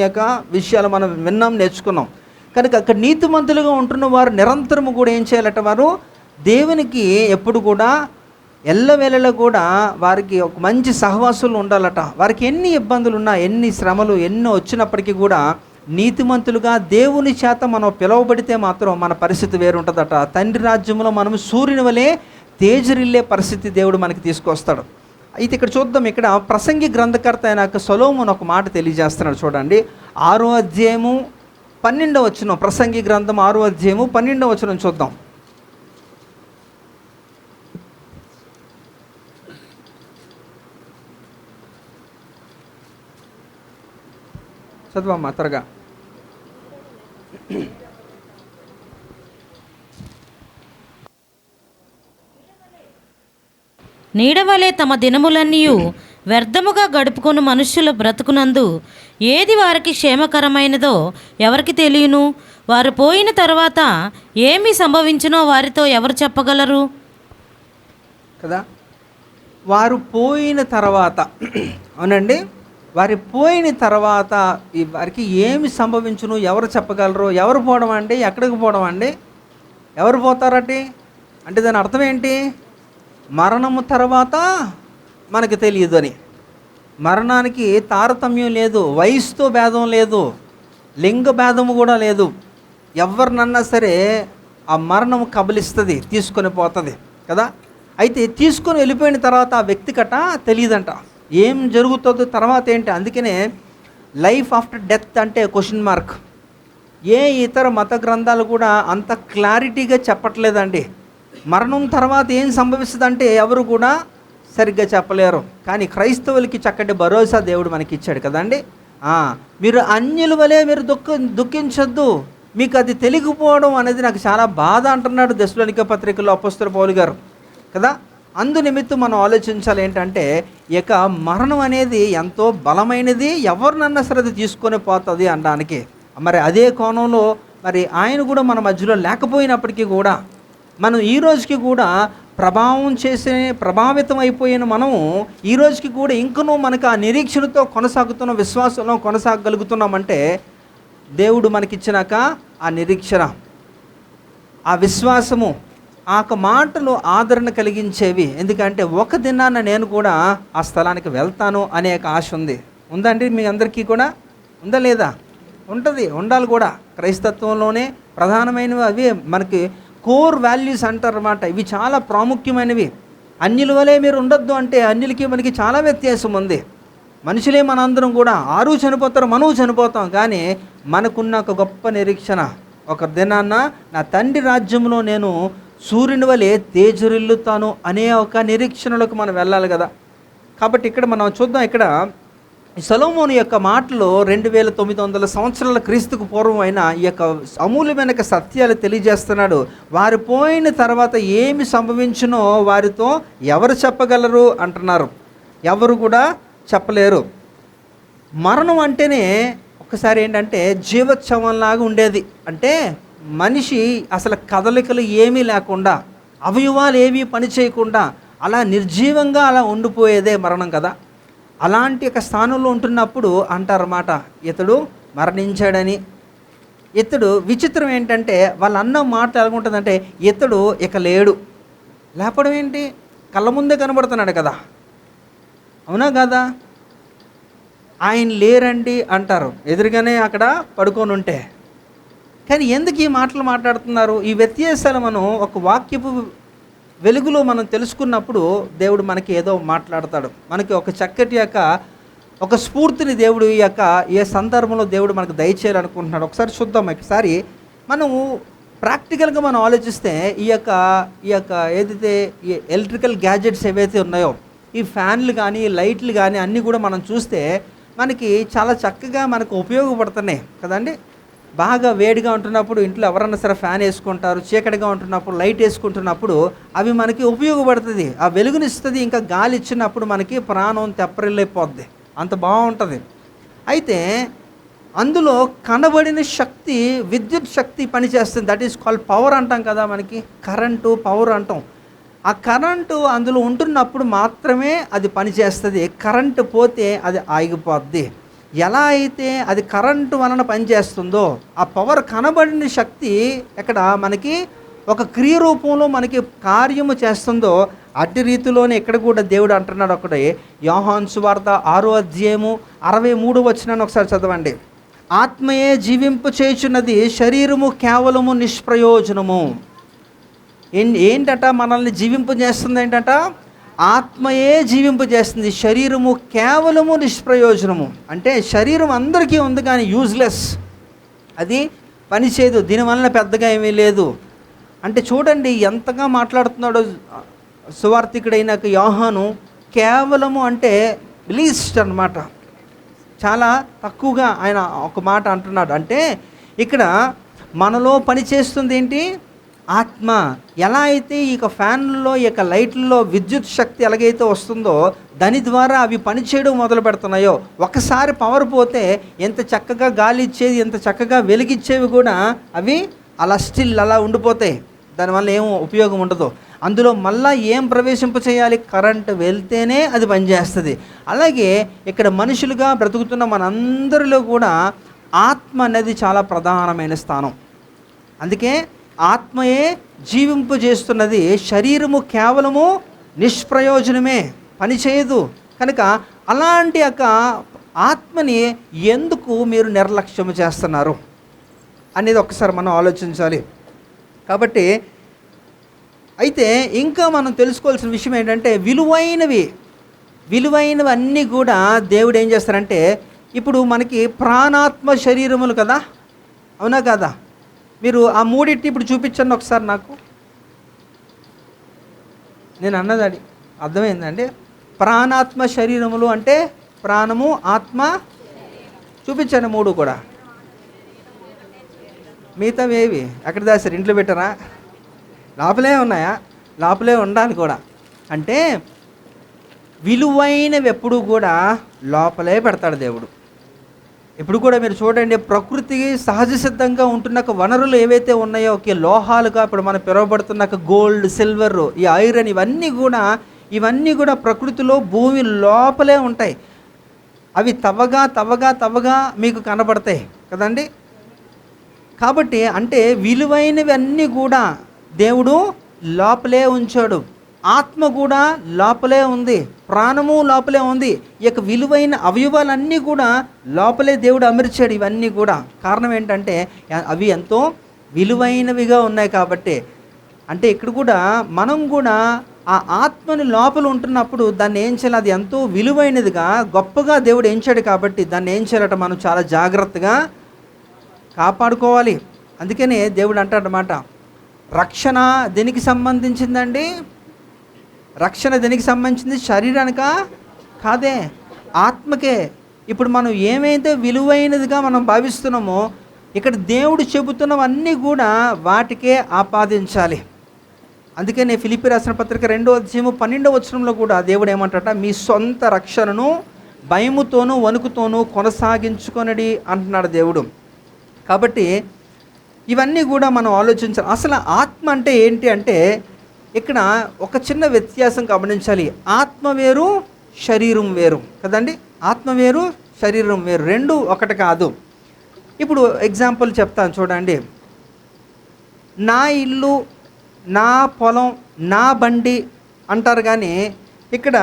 యొక్క విషయాలు మనం విన్నాం, నేర్చుకున్నాం. కనుక అక్కడ నీతిమంతులుగా ఉంటున్న వారు నిరంతరము కూడా ఏం చేయాలట, వారు దేవునికి ఎప్పుడు కూడా ఎల్లవేళలో కూడా వారికి ఒక మంచి సహవాసులు ఉండాలట. వారికి ఎన్ని ఇబ్బందులు ఉన్నా, ఎన్ని శ్రమలు ఎన్నో వచ్చినప్పటికీ కూడా నీతిమంతులుగా దేవుని చేత మనం పిలువబడితే మాత్రం మన పరిస్థితి వేరుంటుందట. తండ్రి రాజ్యంలో మనం సూర్యుని వలె తేజరిల్లే పరిస్థితి దేవుడు మనకి తీసుకొస్తాడు. అయితే ఇక్కడ చూద్దాం, ఇక్కడ ప్రసంగి గ్రంథకర్త అయిన సొలొమోను ఒక మాట తెలియజేస్తున్నాడు చూడండి. 6వ అధ్యాయము 12వ వచనం, ప్రసంగి గ్రంథం 6వ అధ్యాయము 12వ వచనం చూద్దాం. చదువమ్మా త్వరగా. నీడవలే తమ దినములన్నీయు వ్యర్థముగా గడుపుకొని మనుష్యుల బ్రతుకునందు ఏది వారికి క్షేమకరమైనదో ఎవరికి తెలియను. వారు పోయిన తర్వాత ఏమి సంభవించునో వారితో ఎవరు చెప్పగలరు? కదా, వారు పోయిన తర్వాత అవునండి, వారి పోయిన తర్వాత వారికి ఏమి సంభవించును ఎవరు చెప్పగలరు? ఎవరు పోవడం అండి? ఎక్కడికి పోవడం అండి? ఎవరు పోతారటి అంటే దాని అర్థం ఏంటి? మరణము తర్వాత మనకు తెలియదు అని. మరణానికి తారతమ్యం లేదు, వయసుతో భేదం లేదు, లింగ భేదము కూడా లేదు. ఎవరినన్నా సరే ఆ మరణము కబలిస్తుంది, తీసుకొని పోతుంది కదా. అయితే తీసుకొని వెళ్ళిపోయిన తర్వాత ఆ వ్యక్తికట తెలియదంట ఏం జరుగుతుందో తర్వాత ఏంటి. అందుకనే లైఫ్ ఆఫ్టర్ డెత్ అంటే క్వశ్చన్ మార్క్. ఏ ఇతర మత గ్రంథాలు కూడా అంత క్లారిటీగా చెప్పట్లేదండి. మరణం తర్వాత ఏం సంభవిస్తుందంటే ఎవరు కూడా సరిగ్గా చెప్పలేరు. కానీ క్రైస్తవులకి చక్కటి భరోసా దేవుడు మనకి ఇచ్చాడు కదండి. మీరు అన్యుల వలె మీరు దుఃఖించొద్దు, మీకు అది తెలియకపోవడం అనేది నాకు చాలా బాధ అంటున్నాడు దశలోనిక పత్రికలో అపోస్తలుడు పౌలు గారు కదా. అందు నిమిత్తం మనం ఆలోచించాలి ఏంటంటే ఇక మరణం అనేది ఎంతో బలమైనది, ఎవరినన్నా సరే అది తీసుకొని పోతుంది అనడానికి. మరి అదే కోణంలో మరి ఆయన కూడా మన మధ్యలో లేకపోయినప్పటికీ కూడా మనం ఈ రోజుకి కూడా ప్రభావితం అయిపోయిన మనము ఈ రోజుకి కూడా ఇంకనూ మనకు ఆ నిరీక్షణతో కొనసాగుతున్న విశ్వాసంలో కొనసాగలుగుతున్నామంటే దేవుడు మనకిచ్చినాక ఆ నిరీక్షణ, ఆ విశ్వాసము, ఆ మాటలు ఆదరణ కలిగించేవి. ఎందుకంటే ఒక దినాన నేను కూడా ఆ స్థలానికి వెళ్తాను అనే ఆశ ఉందండి మీ అందరికీ కూడా ఉందా లేదా? ఉంటుంది, ఉండాలి కూడా. క్రైస్తత్వంలోనే ప్రధానమైనవి అవి మనకి కోర్ వాల్యూస్ అంటారన్నమాట. ఇవి చాలా ప్రాముఖ్యమైనవి. అన్యుల వలె మీరు ఉండొద్దు అంటే అన్యులకి మనకి చాలా వ్యత్యాసం ఉంది. మనుషులే మనందరం కూడా ఆరు చనిపోతారు, మనము చనిపోతాం. కానీ మనకున్న ఒక గొప్ప నిరీక్షణ, ఒక దినాన్న నా తండ్రి రాజ్యంలో నేను సూర్యుని వలె తేజరిల్లుతాను అనే ఒక నిరీక్షణలోకి మనం వెళ్ళాలి కదా. కాబట్టి ఇక్కడ మనం చూద్దాం, ఇక్కడ సొలొమోను యొక్క మాటలు 2900 సంవత్సరాల క్రీస్తుకు పూర్వం అయిన ఈ యొక్క అమూల్యమైన సత్యాలు తెలియజేస్తున్నాడు. వారు పోయిన తర్వాత ఏమి సంభవించునో వారితో ఎవరు చెప్పగలరు అంటున్నారు. ఎవరు కూడా చెప్పలేరు. మరణం అంటేనే ఒకసారి ఏంటంటే జీవోత్సవంలాగా ఉండేది. అంటే మనిషి అసలు కదలికలు ఏమీ లేకుండా, అవయవాలు ఏమీ పని చేయకుండా అలా నిర్జీవంగా అలా ఉండిపోయేదే మరణం కదా. అలాంటి ఒక స్థానంలో ఉంటున్నప్పుడు అంటారన్నమాట, ఇతడు మరణించాడని. ఇతడు విచిత్రం ఏంటంటే వాళ్ళ అన్న మాట ఎలాగుంటుందంటే ఇతడు ఇక లేడు. లేపడం ఏంటి? కళ్ళ ముందే కనబడుతున్నాడు కదా, అవునా కదా? ఆయన లేరండి అంటారు ఎదురుగానే అక్కడ పడుకొని ఉంటే. కానీ ఎందుకు ఈ మాటలు మాట్లాడుతున్నారు? ఈ వ్యత్యాసాలు మనం ఒక వాక్యపు వెలుగులో మనం తెలుసుకున్నప్పుడు దేవుడు మనకి ఏదో మాట్లాడతాడు. మనకి ఒక చక్కటి యొక్క ఒక స్ఫూర్తిని దేవుడు ఈ యొక్క ఏ సందర్భంలో దేవుడు మనకు దయచేయాలనుకుంటున్నాడు. ఒకసారి చూద్దాం. ఒకసారి మనము ప్రాక్టికల్గా మనం ఆలోచిస్తే ఈ యొక్క ఏదైతే ఈ ఎలక్ట్రికల్ గ్యాజెట్స్ ఏవైతే ఉన్నాయో, ఈ ఫ్యాన్లు కానీ లైట్లు కానీ అన్నీ కూడా మనం చూస్తే మనకి చాలా చక్కగా మనకు ఉపయోగపడుతున్నాయి కదండి. బాగా వేడిగా ఉంటున్నప్పుడు ఇంట్లో ఎవరన్నా సరే ఫ్యాన్ వేసుకుంటారు, చీకటిగా ఉంటున్నప్పుడు లైట్ వేసుకుంటున్నప్పుడు అవి మనకి ఉపయోగపడుతుంది, ఆ వెలుగునిస్తుంది. ఇంకా గాలి ఇచ్చినప్పుడు మనకి ప్రాణం తెప్పరిల్లిపోద్ది, అంత బాగుంటుంది. అయితే అందులో కనబడిన శక్తి విద్యుత్ శక్తి పనిచేస్తుంది. దట్ ఈస్ కాల్డ్ పవర్ అంటాం కదా, మనకి కరెంటు పవర్ అంటాం. ఆ కరెంటు అందులో ఉంటున్నప్పుడు మాత్రమే అది పనిచేస్తుంది. కరెంటు పోతే అది ఆగిపోద్ది. ఎలా అయితే అది కరెంటు వలన పనిచేస్తుందో ఆ పవర్ కనబడిన శక్తి ఎక్కడ మనకి ఒక క్రియ రూపంలో మనకి కార్యము చేస్తుందో అట్టి రీతిలోనే ఇక్కడ కూడా దేవుడు అంటున్నాడు. ఒకటి యోహాను సువార్త 6వ అధ్యాయము 63వ వచనాన్ని ఒకసారి చదవండి. ఆత్మయే జీవింపు చేయుచున్నది, శరీరము కేవలము నిష్ప్రయోజనము. ఏంటట మనల్ని జీవింపు చేస్తుంది? ఏంటట? ఆత్మయే జీవింపజేస్తుంది, శరీరము కేవలము నిష్ప్రయోజనము. అంటే శరీరం అందరికీ ఉంది కానీ యూజ్లెస్, అది పనిచేయదు, దీనివల్ల పెద్దగా ఏమీ లేదు. అంటే చూడండి ఎంతగా మాట్లాడుతున్నాడో సువార్తికుడైన యోహాను. కేవలము అంటే లీస్ట్ అన్నమాట, చాలా తక్కువగా ఆయన ఒక మాట అంటున్నాడు. అంటే ఇక్కడ మనలో పనిచేస్తుంది ఏంటి? ఆత్మ. ఎలా అయితే ఈ యొక్క ఫ్యాన్లలో ఈ యొక్క లైట్లలో విద్యుత్ శక్తి ఎలాగైతే వస్తుందో దాని ద్వారా అవి పనిచేయడం మొదలు పెడుతున్నాయో, ఒకసారి పవర్ పోతే ఎంత చక్కగా గాలి ఇచ్చేది, ఎంత చక్కగా వెలిగిచ్చేవి కూడా అవి అలా స్టిల్ అలా ఉండిపోతాయి. దానివల్ల ఏం ఉపయోగం ఉండదు. అందులో మళ్ళీ ఏం ప్రవేశింప చేయాలి? కరెంటు వెళ్తేనే అది పనిచేస్తుంది. అలాగే ఇక్కడ మనుషులుగా బ్రతుకుతున్న మనందరిలో కూడా ఆత్మ అనేది చాలా ప్రధానమైన స్థానం. అందుకే ఆత్మయే జీవింపజేస్తున్నది. శరీరము కేవలము నిష్ప్రయోజనమే, పనిచేయదు. కనుక అలాంటి యొక్క ఆత్మని ఎందుకు మీరు నిర్లక్ష్యం చేస్తున్నారు అనేది ఒకసారి మనం ఆలోచించాలి. కాబట్టి అయితే ఇంకా మనం తెలుసుకోవాల్సిన విషయం ఏంటంటే విలువైనవి అన్నీ కూడా దేవుడు ఏం చేస్తారంటే, ఇప్పుడు మనకి ప్రాణాత్మ శరీరములు కదా, అవునా కదా? మీరు ఆ మూడింటిని ఇప్పుడు చూపించండి ఒకసారి నాకు. నేను అన్నది అది అర్థమైందండి. ప్రాణాత్మ శరీరములు అంటే ప్రాణము, ఆత్మ. చూపించండి మూడు కూడా. మిగతావి ఏవి ఎక్కడ దాసారు? ఇంట్లో పెట్టారా? లోపలే ఉన్నాయా? లోపలే ఉండాలి కూడా. అంటే విలువైనవి ఎప్పుడు కూడా లోపలే పెడతాడు దేవుడు. ఇప్పుడు కూడా మీరు చూడండి, ప్రకృతి సహజ సిద్ధంగా ఉంటున్న వనరులు ఏవైతే ఉన్నాయో, లోహాలుగా ఇప్పుడు మనం పిలువబడుతున్న గోల్డ్, సిల్వర్, ఈ ఐరన్, ఇవన్నీ కూడా ప్రకృతిలో భూమి లోపలే ఉంటాయి. అవి తవ్వగా మీకు కనబడతాయి కదండి. కాబట్టి అంటే విలువైనవి అన్నీ కూడా దేవుడు లోపలే ఉంచాడు. ఆత్మ కూడా లోపలే ఉంది, ప్రాణము లోపలే ఉంది. ఈ యొక్క విలువైన అవయవాలన్నీ కూడా లోపలే దేవుడు అమర్చాడు. ఇవన్నీ కూడా కారణం ఏంటంటే అవి ఎంతో విలువైనవిగా ఉన్నాయి కాబట్టి. అంటే ఇక్కడ కూడా మనం కూడా ఆ ఆత్మని లోపల ఉంటున్నప్పుడు దాన్ని ఏం చేయాలి? అది ఎంతో విలువైనదిగా గొప్పగా దేవుడు ఎంచాడు కాబట్టి దాన్ని ఏం చేయాలట? మనం చాలా జాగ్రత్తగా కాపాడుకోవాలి. అందుకనే దేవుడు అంటాడనమాట, రక్షణ దేనికి సంబంధించిందండి? రక్షణ దేనికి సంబంధించింది? శరీరానికా? కాదే, ఆత్మకే. ఇప్పుడు మనం ఏమైతే విలువైనదిగా మనం భావిస్తున్నామో ఇక్కడ దేవుడు చెబుతున్నవన్నీ కూడా వాటికే ఆపాదించాలి. అందుకనే ఫిలిప్పీ రాసిన పత్రిక 2వ అధ్యాయము 12వ వచనంలో కూడా దేవుడు ఏమంటాట? మీ సొంత రక్షణను భయముతోనూ వణుకుతోనూ కొనసాగించుకొనడి అంటున్నాడు దేవుడు. కాబట్టి ఇవన్నీ కూడా మనం ఆలోచించాలి. అసలు ఆత్మ అంటే ఏంటి అంటే ఇక్కడ ఒక చిన్న వ్యత్యాసం గమనించాలి. ఆత్మ వేరు, శరీరం వేరు కదండి. ఆత్మ వేరు, శరీరం వేరు, రెండు ఒకటి కాదు. ఇప్పుడు ఎగ్జాంపుల్ చెప్తాను చూడండి. నా ఇల్లు, నా పొలం, నా బండి అంటారు, కానీ ఇక్కడ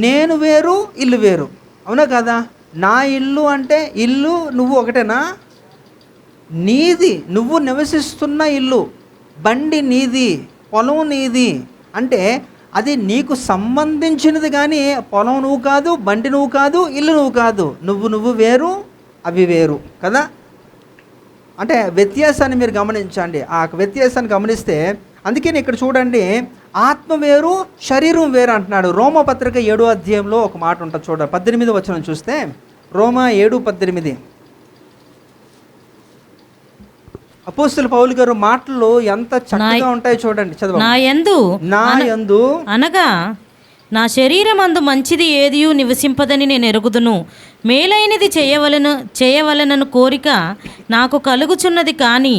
నేను వేరు, ఇల్లు వేరు, అవునా కదా? నా ఇల్లు అంటే ఇల్లు నువ్వు ఒకటేనా? నీది, నువ్వు నివసిస్తున్న ఇల్లు, బండి నీది, పొలం నీది. అంటే అది నీకు సంబంధించినది, కానీ పొలం నువ్వు కాదు, బండి నువ్వు కాదు, ఇల్లు నువ్వు కాదు. నువ్వు వేరు, అవి వేరు కదా. అంటే వ్యత్యాసాన్ని మీరు గమనించండి. ఆ వ్యత్యాసాన్ని గమనిస్తే అందుకని ఇక్కడ చూడండి, ఆత్మ వేరు, శరీరం వేరు అంటున్నాడు. రోమపత్రిక 7వ అధ్యాయంలో ఒక మాట ఉంటుంది చూడండి. 18వ వచనం చూస్తే రోమా 7:18 అపోస్తలుడు పౌలు గారు మాటలు ఎంత చక్కగా ఉంటాయో చూడండి. చదవండి. నా యందు అనగా నా శరీరమందు మంచిది ఏదియు నివసింపదని నేను ఎరుగుదును, మేలైనది చేయవలనను కోరిక నాకు కలుగుచున్నది, కానీ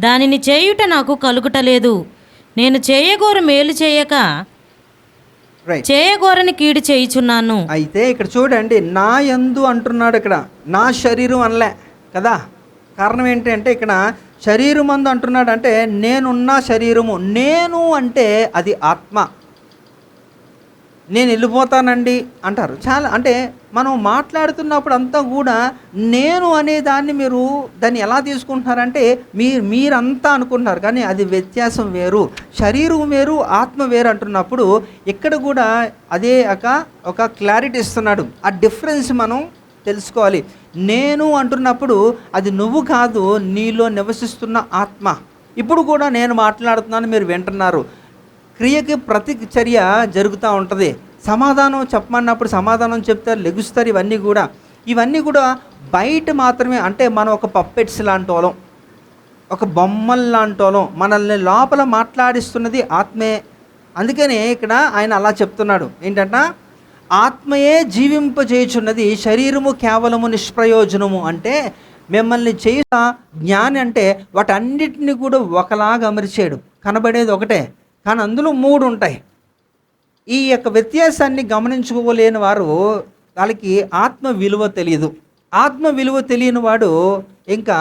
దానిని చేయుట నాకు కలుగుటలేదు. నేను చేయగోరు మేలు చేయక చేయగోరని కీడు చేయుచున్నాను. అయితే ఇక్కడ చూడండి, నా యందు అంటున్నాడు. ఇక్కడ నా శరీరం అనలే కదా. కారణం ఏంటంటే ఇక్కడ శరీరం అందు అంటున్నాడు. అంటే నేనున్న శరీరము, నేను అంటే అది ఆత్మ. నేను వెళ్ళిపోతానండి అంటారు చాలా. అంటే మనం మాట్లాడుతున్నప్పుడు అంతా కూడా నేను అనే దాన్ని మీరు దాన్ని ఎలా తీసుకుంటున్నారంటే మీరంతా అనుకుంటున్నారు, కానీ అది వ్యత్యాసం వేరు. శరీరం వేరు, ఆత్మ వేరు అంటున్నప్పుడు ఇక్కడ కూడా అదే ఒక క్లారిటీ ఇస్తున్నాడు. ఆ డిఫరెన్స్ మనం తెలుసుకోవాలి. నేను అంటున్నప్పుడు అది నువ్వు కాదు, నీలో నివసిస్తున్న ఆత్మ. ఇప్పుడు కూడా నేను మాట్లాడుతున్నాను, మీరు వింటున్నారు. క్రియకి ప్రతిచర్య జరుగుతూ ఉంటుంది. సమాధానం చెప్పమన్నప్పుడు సమాధానం చెప్తారు, లెగుస్తారు. ఇవన్నీ కూడా బయట మాత్రమే. అంటే మనం ఒక పప్పెట్స్ లాంటి వాళ్ళం. ఒక బొమ్మల్లాంటోలం, మనల్ని లోపల మాట్లాడిస్తున్నది ఆత్మే. అందుకనే ఇక్కడ ఆయన అలా చెప్తున్నాడు ఏంటంట, ఆత్మయే జీవింపజేయుచున్నది, శరీరము కేవలము నిష్ప్రయోజనము. అంటే మిమ్మల్ని చేసిన జ్ఞాని అంటే వాటన్నిటిని కూడా ఒకలాగా అమర్చాడు. కనబడేది ఒకటే కానీ అందులో 3 ఉంటాయి. ఈ యొక్క వ్యత్యాసాన్ని గమనించుకోలేని వారు, వాళ్ళకి ఆత్మ విలువ తెలియదు. ఆత్మ విలువ తెలియని వాడు ఇంకా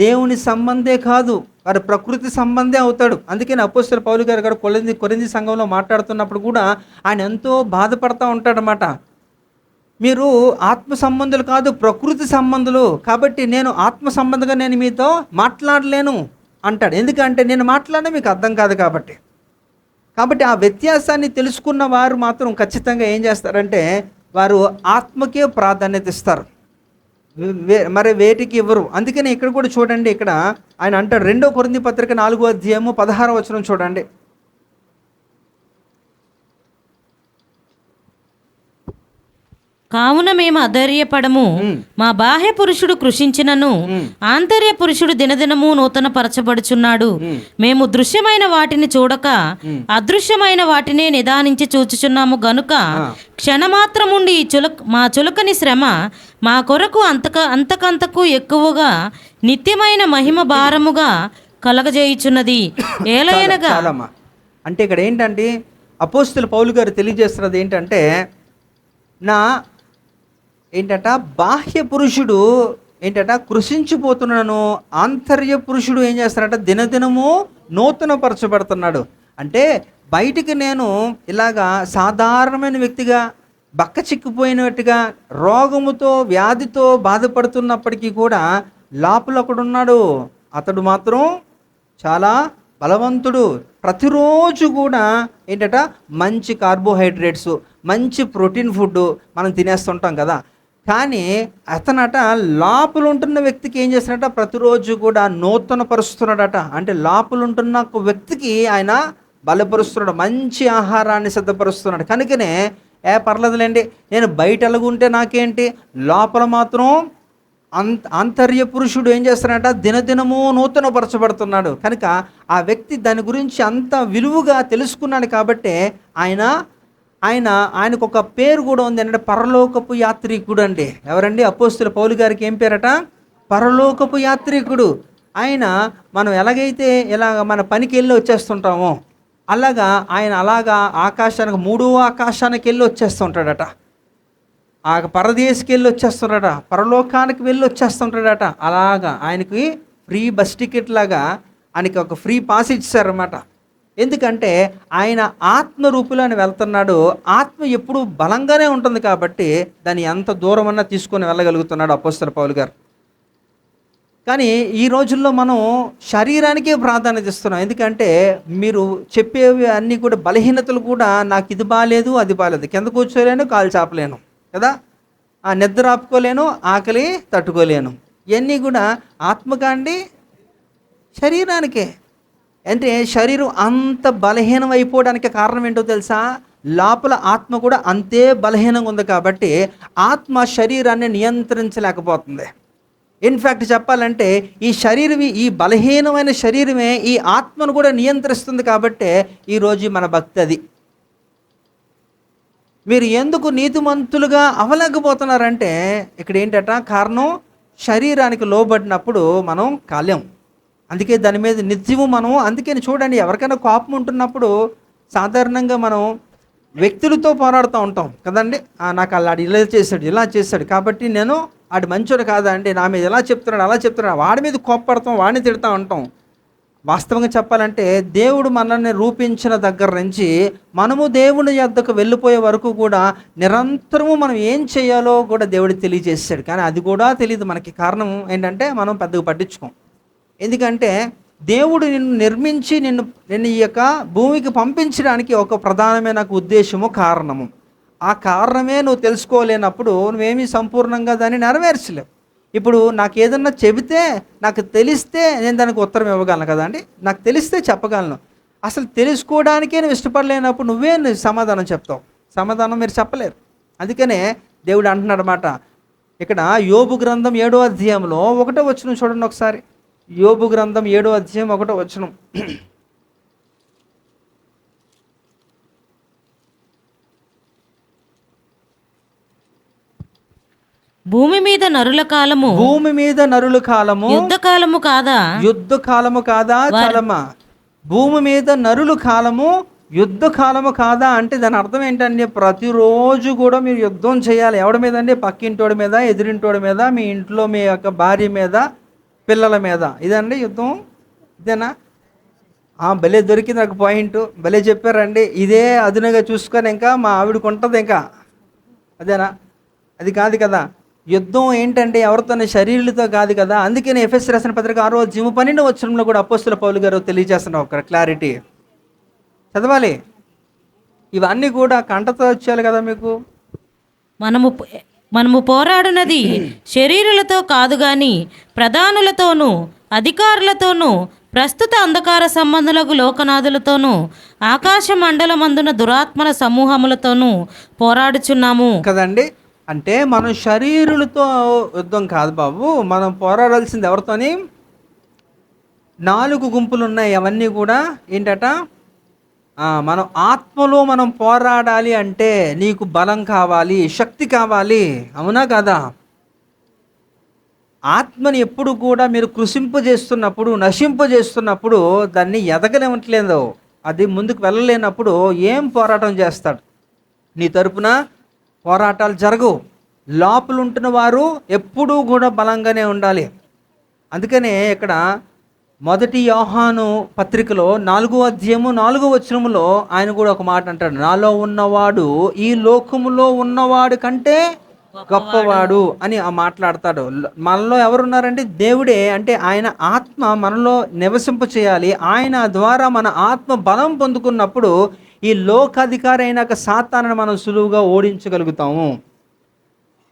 దేవుని సంబంధే కాదు, వారి ప్రకృతి సంబంధే అవుతాడు. అందుకని అపోస్తలుడైన పౌలు గారు కూడా కొరింథీ సంఘంలో మాట్లాడుతున్నప్పుడు కూడా ఆయన ఎంతో బాధపడతా ఉంటాడనమాట. మీరు ఆత్మ సంబంధులు కాదు, ప్రకృతి సంబంధులు, కాబట్టి నేను ఆత్మ సంబంధంగా నేను మీతో మాట్లాడలేను అంటాడు. ఎందుకంటే నేను మాట్లాడినా మీకు అర్థం కాదు కాబట్టి. ఆ వ్యత్యాసాన్ని తెలుసుకున్న వారు మాత్రం ఖచ్చితంగా ఏం చేస్తారంటే వారు ఆత్మకే ప్రాధాన్యత ఇస్తారు, మరి వేటికి ఇవ్వరు. అందుకని ఇక్కడ కూడా చూడండి, ఇక్కడ ఆయన అంటాడు 2 కొరింథీ పత్రిక 4వ అధ్యాయము 16వ వచనం చూడండి. కావున మేము అధైర్యపడము, మా బాహ్య పురుషుడు కృషించినను ఆంతర్య పురుషుడు దినదినము నూతన పరచబడుచున్నాడు. మేము దృశ్యమైన వాటిని చూడక అదృశ్యమైన వాటినే నిదానించి చూచుచున్నాము గనుక క్షణమాత్రముండి మా చులకని శ్రమ మా కొరకు అంతకంతకు ఎక్కువగా నిత్యమైన మహిమ భారముగా కలగజేయుచున్నది. ఏలయనగా అంటే ఇక్కడ ఏంటంటే అపోస్తలుడైన పౌలు గారు తెలియజేస్తున్నది ఏంటంటే, బాహ్య పురుషుడు కృషించిపోతున్నాను, ఆంతర్య పురుషుడు ఏం చేస్తాడంట, దినదినము నూతన పరచబడుతున్నాడు. అంటే బయటికి నేను ఇలాగా సాధారణమైన వ్యక్తిగా బక్క చిక్కిపోయినట్టుగా రోగముతో వ్యాధితో బాధపడుతున్నప్పటికీ కూడా లోపల ఒకడున్నాడు, అతడు మాత్రం చాలా బలవంతుడు. ప్రతిరోజు కూడా మంచి కార్బోహైడ్రేట్స్, మంచి ప్రోటీన్ ఫుడ్ మనం తినేస్తుంటాం కదా. కానీ అతనట లోపల ఉంటున్న వ్యక్తికి ఏం చేస్తున్నాడట, ప్రతిరోజు కూడా నూతన పరుస్తున్నాడట. అంటే లోపల ఉంటున్న ఒక వ్యక్తికి ఆయన బలపరుస్తున్నాడు, మంచి ఆహారాన్ని సిద్ధపరుస్తున్నాడు. కనుకనే పర్లేదులేండి, నేను బయట ఎలాగుంటే నాకేంటి, లోపల మాత్రం ఆంతర్య పురుషుడు ఏం చేస్తున్నాడట, దినదినము నూతన పరచబడుతున్నాడు. కనుక ఆ వ్యక్తి దాని గురించి అంత విలువగా తెలుసుకున్నాడు. కాబట్టి ఆయనకు ఒక పేరు కూడా ఉంది, అంటే పరలోకపు యాత్రికుడు అండి. ఎవరండి? అపోస్తలుడైన పౌలు గారికి ఏం పేరట, పరలోకపు యాత్రికుడు. మనం ఎలాగైతే మన పనికి వెళ్ళి వచ్చేస్తుంటామో అలాగా ఆయన ఆకాశానికి 3వ ఆకాశానికి వెళ్ళి వచ్చేస్తుంటాడట, ఆ పరదేశకి వెళ్ళి వచ్చేస్తున్నాడట, పరలోకానికి వెళ్ళి వచ్చేస్తుంటాడట. అలాగా ఆయనకి ఫ్రీ బస్ టికెట్ లాగా ఆయనకి ఒక ఫ్రీ పాస్ ఇచ్చారన్నమాట. ఎందుకంటే ఆయన ఆత్మ రూపులోని వెళ్తున్నాడు. ఆత్మ ఎప్పుడు బలంగానే ఉంటుంది కాబట్టి దాన్ని ఎంత దూరమన్నా తీసుకొని వెళ్ళగలుగుతున్నాడు అపోస్తలుడైన పౌలు గారు. కానీ ఈ రోజుల్లో మనం శరీరానికే ప్రాధాన్యత ఇస్తున్నాం. ఎందుకంటే మీరు చెప్పేవి అన్నీ కూడా బలహీనతలు కూడా, నాకు ఇది బాగాలేదు అది బాగాలేదు, కింద కూర్చోలేను, కాలు చాపలేను కదా, నిద్ర ఆపుకోలేను, ఆకలి తట్టుకోలేను, ఇవన్నీ కూడా ఆత్మకాండి శరీరానికే. అంటే శరీరం అంత బలహీనం అయిపోవడానికి కారణం ఏంటో తెలుసా, లోపల ఆత్మ కూడా అంతే బలహీనంగా ఉంది. కాబట్టి ఆత్మ శరీరాన్ని నియంత్రించలేకపోతుంది. ఇన్ఫ్యాక్ట్ చెప్పాలంటే ఈ బలహీనమైన శరీరమే ఈ ఆత్మను కూడా నియంత్రిస్తుంది. కాబట్టి ఈరోజు మన భక్తి అది. మీరు ఎందుకు నీతిమంతులుగా అవ్వలేకపోతున్నారంటే ఇక్కడ ఏంటట కారణం, శరీరానికి లోబడినప్పుడు మనం కాలేం. అందుకే దాని మీద నిత్యము అందుకని చూడండి, ఎవరికైనా కోపం ఉంటున్నప్పుడు సాధారణంగా మనం వ్యక్తులతో పోరాడుతూ ఉంటాం కదండి. నాకు అలా ఇలా చేశాడు కాబట్టి నేను ఆడు మంచోడు కాదా అండి, నా మీద ఎలా చెప్తున్నాడు అలా చెప్తున్నాడు, వాడి మీద కోప్పడతాం, వాడిని తిడతా ఉంటాం. వాస్తవంగా చెప్పాలంటే దేవుడు మనల్ని రూపించిన దగ్గర నుంచి మనము దేవుని యొద్దకు వెళ్ళిపోయే వరకు కూడా నిరంతరము మనం ఏం చేయాలో కూడా దేవుడు తెలియజేశాడు. కానీ అది కూడా తెలియదు మనకి. కారణం ఏంటంటే మనం పెద్దగా పట్టించుకోం. ఎందుకంటే దేవుడు నిన్ను నిర్మించి నిన్ను ఈ యొక్క భూమికి పంపించడానికి ఒక ప్రధానమైన ఉద్దేశము, కారణము. ఆ కారణమే నువ్వు తెలుసుకోలేనప్పుడు నువ్వేమీ సంపూర్ణంగా దాన్ని నెరవేర్చలేవు. ఇప్పుడు నాకు ఏదన్నా చెబితే, నాకు తెలిస్తే నేను దానికి ఉత్తరం ఇవ్వగలను కదా అండి, నాకు తెలిస్తే చెప్పగలను. అసలు తెలుసుకోవడానికే నువ్వు ఇష్టపడలేనప్పుడు నువ్వే సమాధానం చెప్తావు? సమాధానం మీరు చెప్పలేరు. అందుకనే దేవుడు అంటున్నాడు అన్నమాట. ఇక్కడ యోబు గ్రంథం 7వ అధ్యాయంలో 1వ వచనం చూడండి ఒకసారి. యోబు గ్రంథం 7:1 భూమి మీద నరుల కాలము భూమి మీద నరుల కాలము యుద్ధ కాలము కాదా? యుద్ధ కాలము కాదా? చాలమ్మా. భూమి మీద నరుల కాలము యుద్ధ కాలము కాదా అంటే దాని అర్థం ఏంటంటే ప్రతిరోజు కూడా మీరు యుద్ధం చేయాలి. ఎవడి మీద అండి? పక్కింటోడి మీద, ఎదురింటోడి మీద, మీ ఇంట్లో మీ యొక్క భార్య మీద, పిల్లల మీద. ఇదండి యుద్ధం. ఇదేనా? భలే దొరికింది నాకు పాయింట్, భలే చెప్పారండి. ఇదే అదునుగా చూసుకొని ఇంకా మా ఆవిడకు ఉంటుంది ఇంకా. అదేనా? అది కాదు కదా. యుద్ధం ఏంటంటే ఎవరితోనే శరీరులతో కాదు కదా. అందుకని ఎఫెసీ రాసిన పత్రిక 6:12 కూడా అపోస్తలుల పౌలు గారు తెలియజేస్తున్నారు ఒక క్లారిటీ. చదవాలి. ఇవన్నీ కూడా కంటతో వచ్చేయాలి కదా మీకు. మనము పోరాడునది శరీరులతో కాదు గాని ప్రధానులతోనూ అధికారులతోనూ ప్రస్తుత అంధకార సంబంధులకు లోకనాథులతోనూ ఆకాశ మండలమందున దురాత్మల సమూహములతోనూ పోరాడుచున్నాము కదండి. అంటే మనం శరీరులతో యుద్ధం కాదు బాబు, మనం పోరాడాల్సింది ఎవరితోని? 4 గుంపులు ఉన్నాయి. అవన్నీ కూడా ఏంటట? మనం ఆత్మలో మనం పోరాడాలి అంటే నీకు బలం కావాలి, శక్తి కావాలి. అవునా కదా? ఆత్మని ఎప్పుడు కూడా మీరు కృషింపజేస్తున్నప్పుడు, నశింపజేస్తున్నప్పుడు దాన్ని ఎదగలేమట్లేదు. అది ముందుకు వెళ్ళలేనప్పుడు ఏం పోరాటం చేస్తాడు? నీ తరపున పోరాటాలు జరగవు. లోపల ఉంటున్న వారు ఎప్పుడూ కూడా బలంగానే ఉండాలి. అందుకనే ఇక్కడ 1 యోహాను పత్రికలో 4:4 ఆయన కూడా ఒక మాట అంటాడు, నాలో ఉన్నవాడు ఈ లోకములో ఉన్నవాడు కంటే గొప్పవాడు అని మాట్లాడతాడు. మనలో ఎవరున్నారంటే దేవుడే. అంటే ఆయన ఆత్మ మనలో నివసింప చేయాలి. ఆయన ద్వారా మన ఆత్మ బలం పొందుకున్నప్పుడు ఈ లోకాధికారి అయినాక సాతానుని మనం సులువుగా ఓడించగలుగుతాము.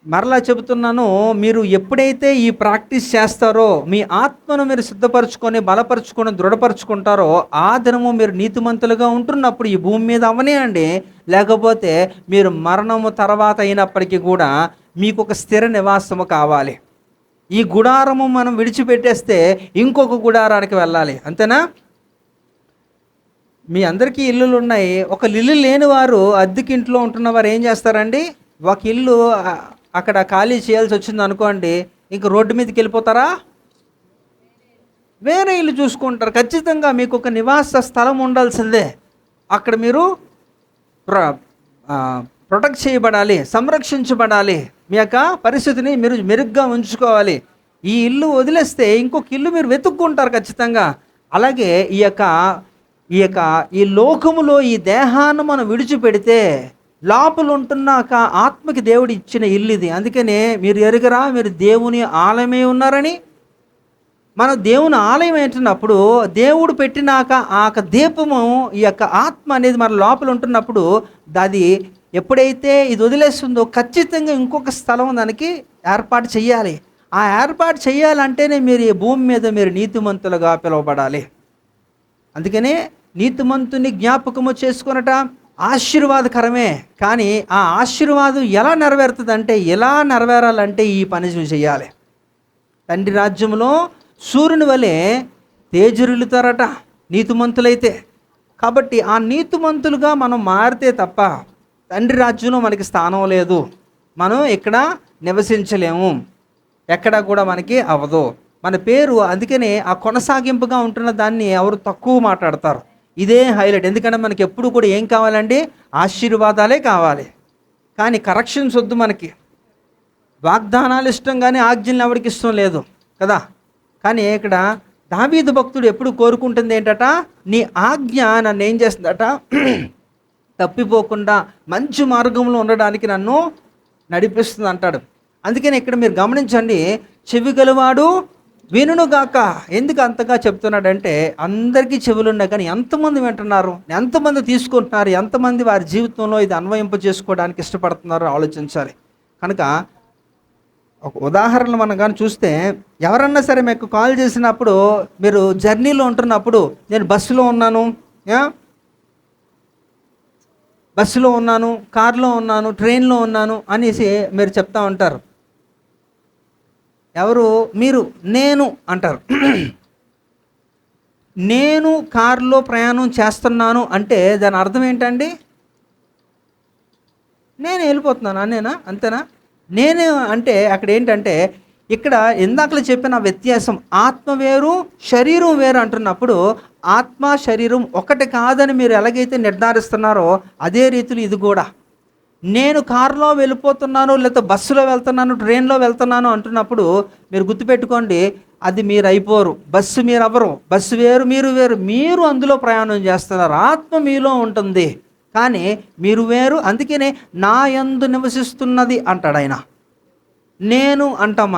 మరలా చెబుతున్నాను, మీరు ఎప్పుడైతే ఈ ప్రాక్టీస్ చేస్తారో, మీ ఆత్మను మీరు సిద్ధపరచుకొని బలపరుచుకొని దృఢపరచుకుంటారో, ఆ దినము మీరు నీతిమంతులుగా ఉంటున్నప్పుడు ఈ భూమి మీద అవనియండి, లేకపోతే మీరు మరణము తర్వాత అయినప్పటికీ కూడా మీకు ఒక స్థిర నివాసము కావాలి. ఈ గుడారము మనం విడిచిపెట్టేస్తే ఇంకొక గుడారానికి వెళ్ళాలి. అంతేనా? మీ అందరికీ ఇల్లులు ఉన్నాయి. ఒక ఇల్లు లేని వారు, అద్దెకింట్లో ఉంటున్న వారు ఏం చేస్తారండి? ఒక ఇల్లు అక్కడ ఖాళీ చేయాల్సి వచ్చింది అనుకోండి, ఇంక రోడ్డు మీదకి వెళ్ళిపోతారా? వేరే ఇల్లు చూసుకుంటారు. ఖచ్చితంగా మీకు ఒక నివాస స్థలం ఉండాల్సిందే. అక్కడ మీరు ప్రొటెక్ట్ చేయబడాలి, సంరక్షించబడాలి. మీ యొక్క పరిస్థితిని మీరు మెరుగ్గా ఉంచుకోవాలి. ఈ ఇల్లు వదిలేస్తే ఇంకొక ఇల్లు మీరు వెతుక్కుంటారు ఖచ్చితంగా. అలాగే ఈ లోకములో ఈ దేహాన్ని మనం విడిచిపెడితే లోపల ఉంటున్నాక ఆత్మకి దేవుడు ఇచ్చిన ఇల్లు ఇది. అందుకనే మీరు ఎరుగరా, మీరు దేవుని ఆలయమే ఉన్నారని. మనం దేవుని ఆలయం ఏంటున్నప్పుడు దేవుడు పెట్టినాక ఆ దీపము, ఈ యొక్క ఆత్మ అనేది మన లోపల ఉంటున్నప్పుడు అది ఎప్పుడైతే ఇది వదిలేస్తుందో ఖచ్చితంగా ఇంకొక స్థలం దానికి ఏర్పాటు చేయాలి. ఆ ఏర్పాటు చేయాలంటేనే మీరు ఈ భూమి మీద మీరు నీతిమంతులుగా పిలువబడాలి. అందుకనే నీతిమంతుని జ్ఞాపకము చేసుకొనట ఆశీర్వాదకరమే. కానీ ఆ ఆశీర్వాదం ఎలా నెరవేరుతుందంటే, ఎలా నెరవేరాలంటే ఈ పని చేయాలి. తండ్రి రాజ్యంలో సూర్యుని వలె తేజరిల్లుతారట నీతిమంతులైతే. కాబట్టి ఆ నీతిమంతులుగా మనం మారితే తప్ప తండ్రి రాజ్యంలో మనకి స్థానం లేదు. మనం ఇక్కడ నివసించలేము, ఎక్కడ కూడా మనకి అవ్వదు. మన పేరు అందుకనే ఆ కొనసాగింపుగా ఉంటున్న దాన్ని ఎవరు తక్కువ మాట్లాడతారు. ఇదే హైలైట్. ఎందుకంటే మనకి ఎప్పుడు కూడా ఏం కావాలండి? ఆశీర్వాదాలే కావాలి. కానీ కరెక్షన్స్ వద్దు మనకి. వాగ్దానాలు ఇష్టం కానీ ఆజ్ఞలు ఎవరికి ఇష్టం లేదు కదా. కానీ ఇక్కడ దావీదు భక్తుడు ఎప్పుడు కోరుకుంటుంది ఏంటట? నీ ఆజ్ఞ నన్ను ఏం చేస్తుందట? తప్పిపోకుండా మంచి మార్గంలో ఉండడానికి నన్ను నడిపిస్తుంది అంటాడు. అందుకని ఇక్కడ మీరు గమనించండి, చెవి గలవాడు వినుగాక. ఎందుకు అంతగా చెప్తున్నాడంటే, అందరికీ చెవులున్నాయి కానీ ఎంతమంది వింటున్నారు, ఎంతమంది తీసుకుంటున్నారు, ఎంతమంది వారి జీవితంలో ఇది అన్వయింప చేసుకోవడానికి ఇష్టపడుతున్నారో ఆలోచించాలి. కనుక ఒక ఉదాహరణ మనం కానీ చూస్తే, ఎవరన్నా సరే మీకు కాల్ చేసినప్పుడు, మీరు జర్నీలో ఉంటున్నప్పుడు, నేను బస్సులో ఉన్నాను, కార్లో ఉన్నాను, ట్రైన్లో ఉన్నాను అనేసి మీరు చెప్తా ఉంటారు. ఎవరు? మీరు. నేను అంటారు. నేను కారులో ప్రయాణం చేస్తున్నాను అంటే దాని అర్థం ఏంటండి? నేను వెళ్ళిపోతున్నాను అనేనా? అంతేనా? నేను అంటే అక్కడ ఏంటంటే, ఇక్కడ ఇందాకలు చెప్పిన వ్యత్యాసం, ఆత్మ వేరు శరీరం వేరు అంటున్నప్పుడు, ఆత్మ శరీరం ఒకటి కాదని మీరు ఎలాగైతే నిర్ధారిస్తున్నారో అదే రీతిలో ఇది కూడా. నేను కారులో వెళ్ళిపోతున్నాను, లేకపోతే బస్సులో వెళ్తున్నాను, ట్రైన్లో వెళ్తున్నాను అంటున్నప్పుడు మీరు గుర్తుపెట్టుకోండి, అది మీరు అయిపోరు. బస్సు మీరు అవ్వరు. బస్సు వేరు, మీరు వేరు. మీరు అందులో ప్రయాణం చేస్తున్నారు. ఆత్మ మీలో ఉంటుంది, కానీ మీరు వేరు. అందుకనే నా యందు నివసిస్తున్నది అంటాడు ఆయన. నేను అంటాం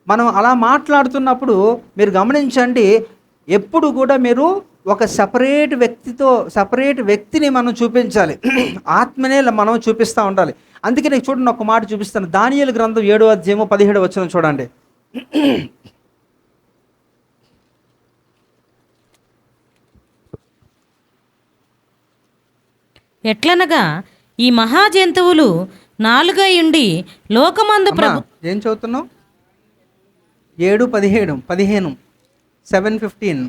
మనం అలా మాట్లాడుతున్నప్పుడు మీరు గమనించండి, ఎప్పుడు కూడా మీరు ఒక సపరేట్ వ్యక్తిని మనం చూపించాలి. ఆత్మనే మనం చూపిస్తూ ఉండాలి. అందుకే నేను చూడండి, ఒక మాట చూపిస్తాను. దానియేలు గ్రంథం 7వ అధ్యాయము 17వ వచనం చూడండి. ఎట్లనగా ఈ మహాజంతువులు నాలుగై ఉండి లోకమందు ప్రభు ఏం చదువుతున్నావు? 7:15 7:15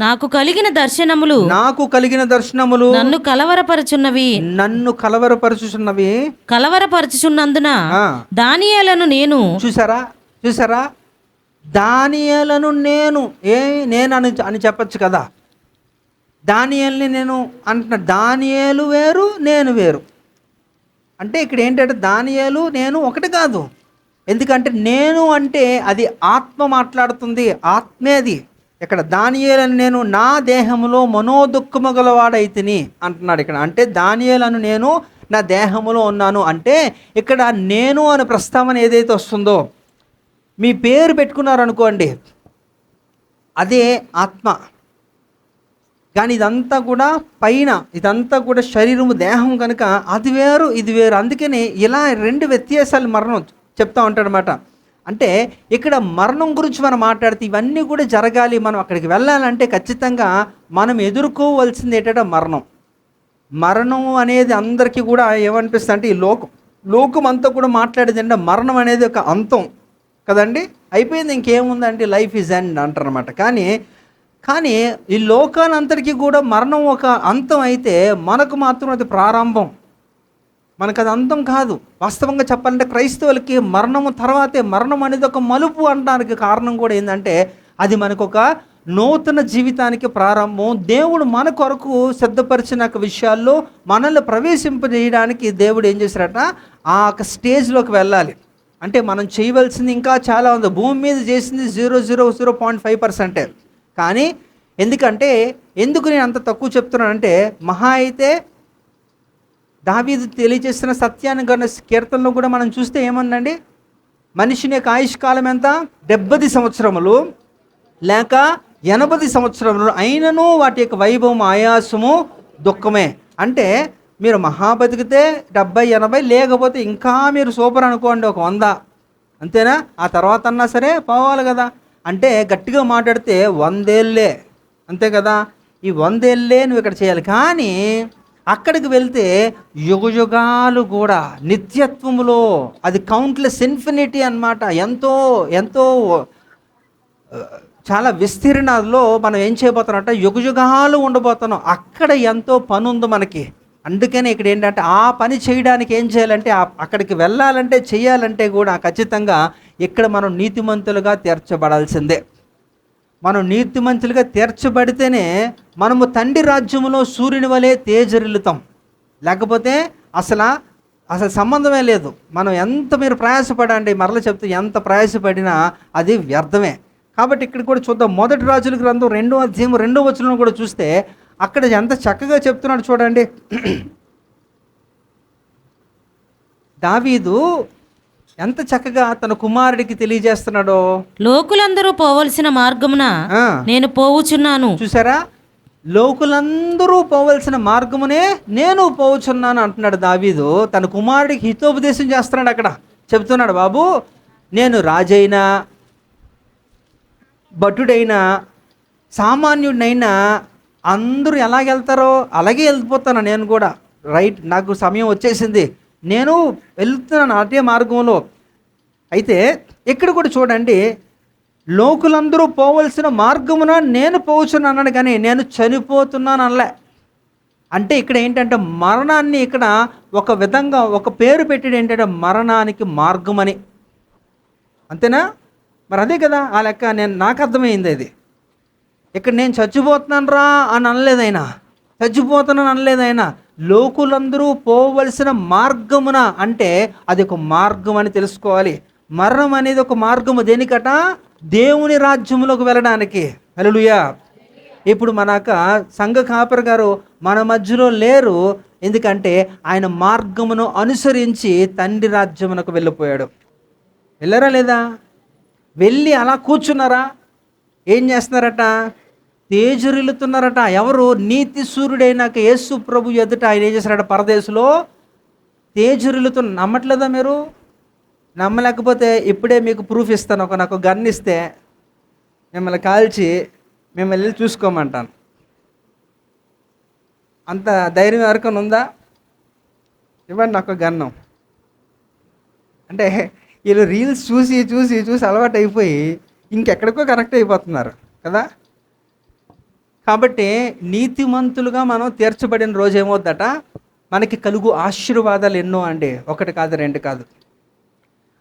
నాకు కలిగిన దర్శనములు నన్ను కలవరపరచుచున్నవి కలవరపరచుచున్నందున దానియేలును నేను చూసారా దానియేలును నేను అని చెప్పచ్చు కదా. దానియేలుని నేను అంటున్నా. దానియేలు వేరు, నేను వేరు. అంటే ఇక్కడ ఏంటంటే దానియేలు నేను ఒకటి కాదు. ఎందుకంటే నేను అంటే అది ఆత్మ మాట్లాడుతుంది, ఆత్మేది. ఇక్కడ దానియేలను నేను నా దేహములో మనోదుఃఖము గలవాడైతిని అంటున్నాడు ఇక్కడ. అంటే దానియేలను నేను నా దేహములో ఉన్నాను అంటే ఇక్కడ నేను అనే ప్రస్తావన ఏదైతే వస్తుందో, మీ పేరు పెట్టుకున్నారనుకోండి, అదే ఆత్మ. కానీ ఇదంతా కూడా పైన, ఇదంతా కూడా శరీరము, దేహం కనుక అది వేరు, ఇది వేరు. అందుకని ఇలా రెండు వ్యత్యాసాలు మరణం చెప్తా ఉంటాడనమాట. అంటే ఇక్కడ మరణం గురించి మనం మాట్లాడితే ఇవన్నీ కూడా జరగాలి. మనం అక్కడికి వెళ్ళాలంటే ఖచ్చితంగా మనం ఎదుర్కోవాల్సింది ఏంటంటే మరణం అనేది అందరికీ కూడా ఏమనిపిస్తుంది అంటే, ఈ లోకం అంతా కూడా మాట్లాడేది అంటే మరణం అనేది ఒక అంతం కదండి. అయిపోయింది, ఇంకేముందంటే లైఫ్ ఈజ్ ఎండ్ అంటారనమాట. కానీ ఈ లోకానంతటికీ కూడా మరణం ఒక అంతం అయితే మనకు మాత్రం అది ప్రారంభం. మనకు అది అంతం కాదు. వాస్తవంగా చెప్పాలంటే క్రైస్తవులకి మరణము తర్వాతే, మరణం అనేది ఒక మలుపు అనడానికి కారణం కూడా ఏంటంటే, అది మనకు ఒక నూతన జీవితానికి ప్రారంభం. దేవుడు మన కొరకు సిద్ధపరిచిన విషయాల్లో మనల్ని ప్రవేశింపజేయడానికి దేవుడు ఏం చేశారట, ఆ ఒక స్టేజ్లోకి వెళ్ళాలి. అంటే మనం చేయవలసింది ఇంకా చాలా ఉంది. భూమి మీద చేసింది 0.5%. కానీ ఎందుకు నేను అంత తక్కువ చెప్తున్నానంటే, మహా అయితే దావీదు తెలియజేస్తున్న సత్యాన్ని గల కీర్తనలో కూడా మనం చూస్తే ఏమన్నండి, మనిషిని యొక్క ఆయుష్కాలం ఎంత? 70 సంవత్సరములు లేక 80 సంవత్సరములు అయినను వాటి యొక్క వైభవం, ఆయాసము, దుఃఖమే. అంటే మీరు మహా బతికితే 70-80, లేకపోతే ఇంకా మీరు సూపర్ అనుకోండి, ఒక 100, అంతేనా? ఆ తర్వాత అన్నా సరే పోవాలి కదా. అంటే గట్టిగా మాట్లాడితే 100 ఏళ్ళే, అంతే కదా. ఈ 100 ఏళ్ళే నువ్వు ఇక్కడ చేయాలి. కానీ అక్కడికి వెళ్తే యుగయుగాలు కూడా నిత్యత్వములో, అది కౌంట్లెస్ ఇన్ఫినిటీ అన్నమాట. ఎంతో చాలా విస్తీర్ణలో మనం ఏం చేయబోతున్నాం, యుగయుగాలు ఉండబోతున్నాం. అక్కడ ఎంతో పని ఉంది మనకి. అందుకని ఇక్కడ ఏంటంటే, ఆ పని చేయడానికి ఏం చేయాలంటే, అక్కడికి వెళ్ళాలంటే, చేయాలంటే కూడా ఖచ్చితంగా ఇక్కడ మనం నీతిమంతులుగా తీర్చబడాల్సిందే. మనం నీతిమంతులుగా తీర్చబడితేనే మనము తండ్రి రాజ్యములో సూర్యుని వలె తేజరిల్లుతాం. లేకపోతే అసలు సంబంధమే లేదు. మనం ఎంత మీరు ప్రయాసపడండి, మరలా చెప్తే ఎంత ప్రయాసపడినా అది వ్యర్థమే. కాబట్టి ఇక్కడ కూడా చూద్దాం. 1 రాజుల గ్రంథం 2వ అధ్యాయం 2వ వచనం కూడా చూస్తే అక్కడ ఎంత చక్కగా చెప్తున్నాడు చూడండి. దావీదు ఎంత చక్కగా తన కుమారుడికి తెలియజేస్తున్నాడో. లోకులందరూ పోవలసిన మార్గమున నేను పోవుచున్నాను. చూసారా, లోకులందరూ పోవలసిన మార్గమునే నేను పోవుచున్నాను అంటున్నాడు దావీదు. తన కుమారుడికి హితోపదేశం చేస్తున్నాడు. అక్కడ చెప్తున్నాడు, బాబు నేను రాజైనా, భటుడైనా, సామాన్యుడినైనా అందరూ ఎలాగెళ్తారో అలాగే వెళ్ళిపోతాను నేను కూడా. రైట్, నాకు సమయం వచ్చేసింది, నేను వెళ్తున్నాను అదే మార్గంలో. అయితే ఇక్కడ కూడా చూడండి, లోకులందరూ పోవలసిన మార్గమున నేను పోవచ్చును అన్నాడు, కానీ నేను చనిపోతున్నాను అనలే. అంటే ఇక్కడ ఏంటంటే మరణాన్ని ఇక్కడ ఒక విధంగా ఒక పేరు పెట్టాడు, ఏంటంటే మరణానికి మార్గమని. అంతేనా? మరి అదే కదా ఆ లెక్క. నాకు అర్థమైంది అది. ఇక్కడ నేను చచ్చిపోతున్నాను రా అని అనలేదు ఆయన, చచ్చిపోతున్నాను అనలేదు ఆయన. లోకులందరూ పోవలసిన మార్గమున అంటే అది ఒక మార్గం అని తెలుసుకోవాలి. మరణం అనేది ఒక మార్గము, దేనికట? దేవుని రాజ్యములోకి వెళ్ళడానికి. హల్లెలూయా. ఇప్పుడు మనక సంఘ కాపరి గారు మన మధ్యలో లేరు, ఎందుకంటే ఆయన మార్గమును అనుసరించి తండ్రి రాజ్యమునకు వెళ్ళిపోయాడు. వెళ్ళారా లేదా? వెళ్ళి అలా కూర్చున్నారా? ఏం చేస్తున్నారట? తేజరిల్లుతున్నారట. ఎవరు? నీతి సూర్యుడైనాక యేసు ప్రభు ఎదుట ఆయన ఏం చేశారట? పరదేశంలో తేజరిల్లుతున్న. నమ్మట్లేదా మీరు? నమ్మలేకపోతే ఇప్పుడే మీకు ప్రూఫ్ ఇస్తాను. నాకు గన్ ఇస్తే మిమ్మల్ని కాల్చి మిమ్మల్ని వెళ్ళి చూసుకోమంటాను. అంత ధైర్యం ఎవరికైనా ఉందా? ఇవ్వండి నాకు గన్ను. అంటే వీళ్ళు రీల్స్ చూసి చూసి చూసి అలవాటు అయిపోయి ఇంకెక్కడికో కనెక్ట్ అయిపోతున్నారు కదా. కాబట్టి నీతిమంతులుగా మనం తీర్చబడిన రోజు ఏమవుద్దట? మనకి కలుగు ఆశీర్వాదాలు ఎన్నో అండి. ఒకటి కాదు, రెండు కాదు.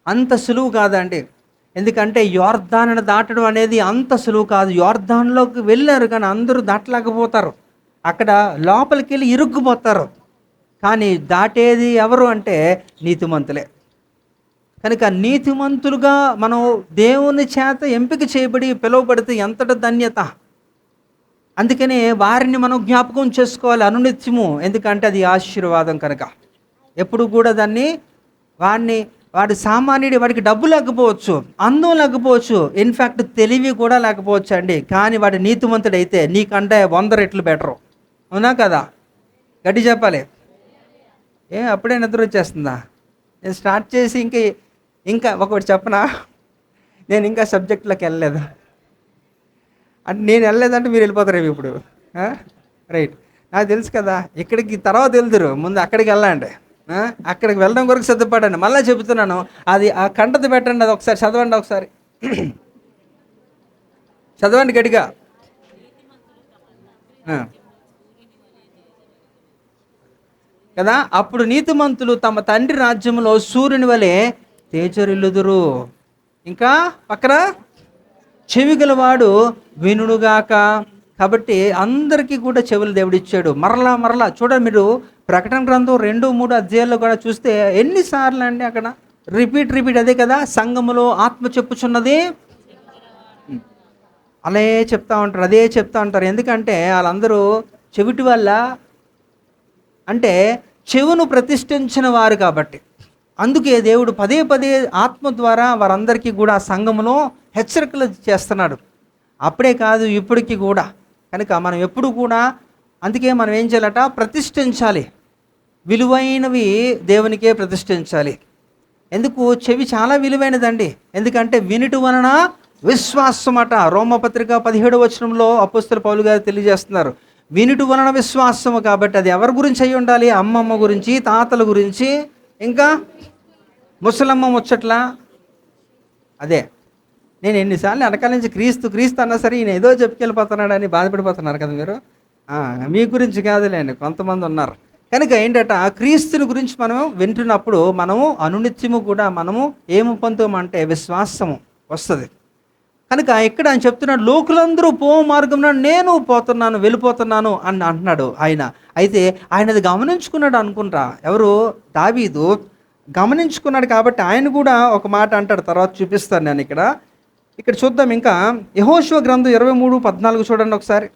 అంత సులువు కాదండి. ఎందుకంటే యోర్దానును దాటడం అనేది అంత సులువు కాదు. యోర్దానులోకి వెళ్ళారు కానీ అందరూ దాటలేకపోతారు. అక్కడ లోపలికి వెళ్ళి ఇరుక్కుపోతారు. కానీ దాటేది ఎవరు అంటే నీతిమంతులే. కనుక నీతిమంతులుగా మనం దేవుని చేత ఎంపిక చేయబడి పిలువబడితే ఎంతటి ధన్యత. అందుకనే వారిని మనం జ్ఞాపకం చేసుకోవాలి అనునిత్యము, ఎందుకంటే అది ఆశీర్వాదం. కనుక ఎప్పుడు కూడా దాన్ని వాడి సామాన్యుడి, వాడికి డబ్బు లేకపోవచ్చు, అందం లేకపోవచ్చు, ఇన్ఫ్యాక్ట్ తెలివి కూడా లేకపోవచ్చు అండి, కానీ వాడి నీతిమంతుడైతే నీకంటే 100 రెట్లు బెటరు. అవునా కదా? గట్టి చెప్పాలి. అప్పుడే నిద్ర వచ్చేస్తుందా? నేను స్టార్ట్ చేసి ఇంకా ఒకటి చెప్పనా? నేను ఇంకా సబ్జెక్టులోకి వెళ్ళలేదు. అంటే నేను వెళ్ళలేదంటే మీరు వెళ్ళిపోతారేమో ఇప్పుడు. రైట్, నాకు తెలుసు కదా. ఇక్కడికి తర్వాత వెళ్తురు, ముందు అక్కడికి వెళ్ళండి. అక్కడికి వెళ్ళడం కొరకు సిద్ధపడండి. మళ్ళీ చెబుతున్నాను, అది ఆ కంటది పెట్టండి, అది ఒకసారి చదవండి. ఒకసారి చదవండి గట్టిగా. కదా, అప్పుడు నీతిమంతులు తమ తండ్రి రాజ్యంలో సూర్యుని వలె తేజరిల్లుదురు. ఇంకా పక్కన చెవిగలవాడు వినుడుగాక. కాబట్టి అందరికీ కూడా చెవులు దేవుడిచ్చాడు. మరలా చూడండి, మీరు ప్రకటన గ్రంథం 2-3 అధ్యాయాల్లో కూడా చూస్తే ఎన్నిసార్లు అండి అక్కడ రిపీట్ అదే కదా. సంఘములో ఆత్మ చెప్పుచున్నది అదే చెప్తా ఉంటారు. ఎందుకంటే వాళ్ళందరూ చెవిటి వల్ల, అంటే చెవును ప్రతిష్ఠించిన వారు కాబట్టి. అందుకే దేవుడు పదే ఆత్మ ద్వారా వారందరికీ కూడా సంఘములో హెచ్చరికలు చేస్తున్నాడు. అప్పుడే కాదు, ఇప్పటికీ కూడా. కనుక మనం ఎప్పుడు కూడా అందుకే మనం ఏం చేయాలట? ప్రతిష్ఠించాలి. విలువైనవి దేవునికే ప్రతిష్ఠించాలి. ఎందుకు? చెవి చాలా విలువైనదండి. ఎందుకంటే వినుట వలన విశ్వాసం అట. రోమపత్రిక 17వ వచనంలో అపోస్తలుడు పౌలు గారు తెలియజేస్తున్నారు, వినుట వలన విశ్వాసము. కాబట్టి అది ఎవరి గురించి అయి ఉండాలి? అమ్మమ్మ గురించి, తాతల గురించి, ఇంకా ముసలమ్మ ముచ్చట్లా. అదే నేను ఎన్నిసార్లు వెనకాల నుంచి క్రీస్తు అన్నా సరే ఈయన ఏదో చెప్పుకెళ్ళిపోతున్నాడని బాధపడిపోతున్నారు కదా మీరు. మీ గురించి కాదులేండి, కొంతమంది ఉన్నారు. కనుక ఏంటట, క్రీస్తుని గురించి మనం వింటున్నప్పుడు మనము అనునిత్యము కూడా మనము ఏమి పొందుతామంటే విశ్వాసము వస్తుంది. కనుక ఇక్కడ ఆయన చెప్తున్నాడు, లోకులందరూ పో మార్గంలో నేను వెళ్ళిపోతున్నాను అని అంటున్నాడు ఆయన. అయితే ఆయన అది గమనించుకున్నాడు అనుకుంటా. ఎవరు? దావీదు గమనించుకున్నాడు. కాబట్టి ఆయన కూడా ఒక మాట అంటాడు, తర్వాత చూపిస్తాను నేను. ఇక్కడ చూద్దాం. ఇంకా యెహోషువ గ్రంథం 23:14 చూడండి ఒకసారి.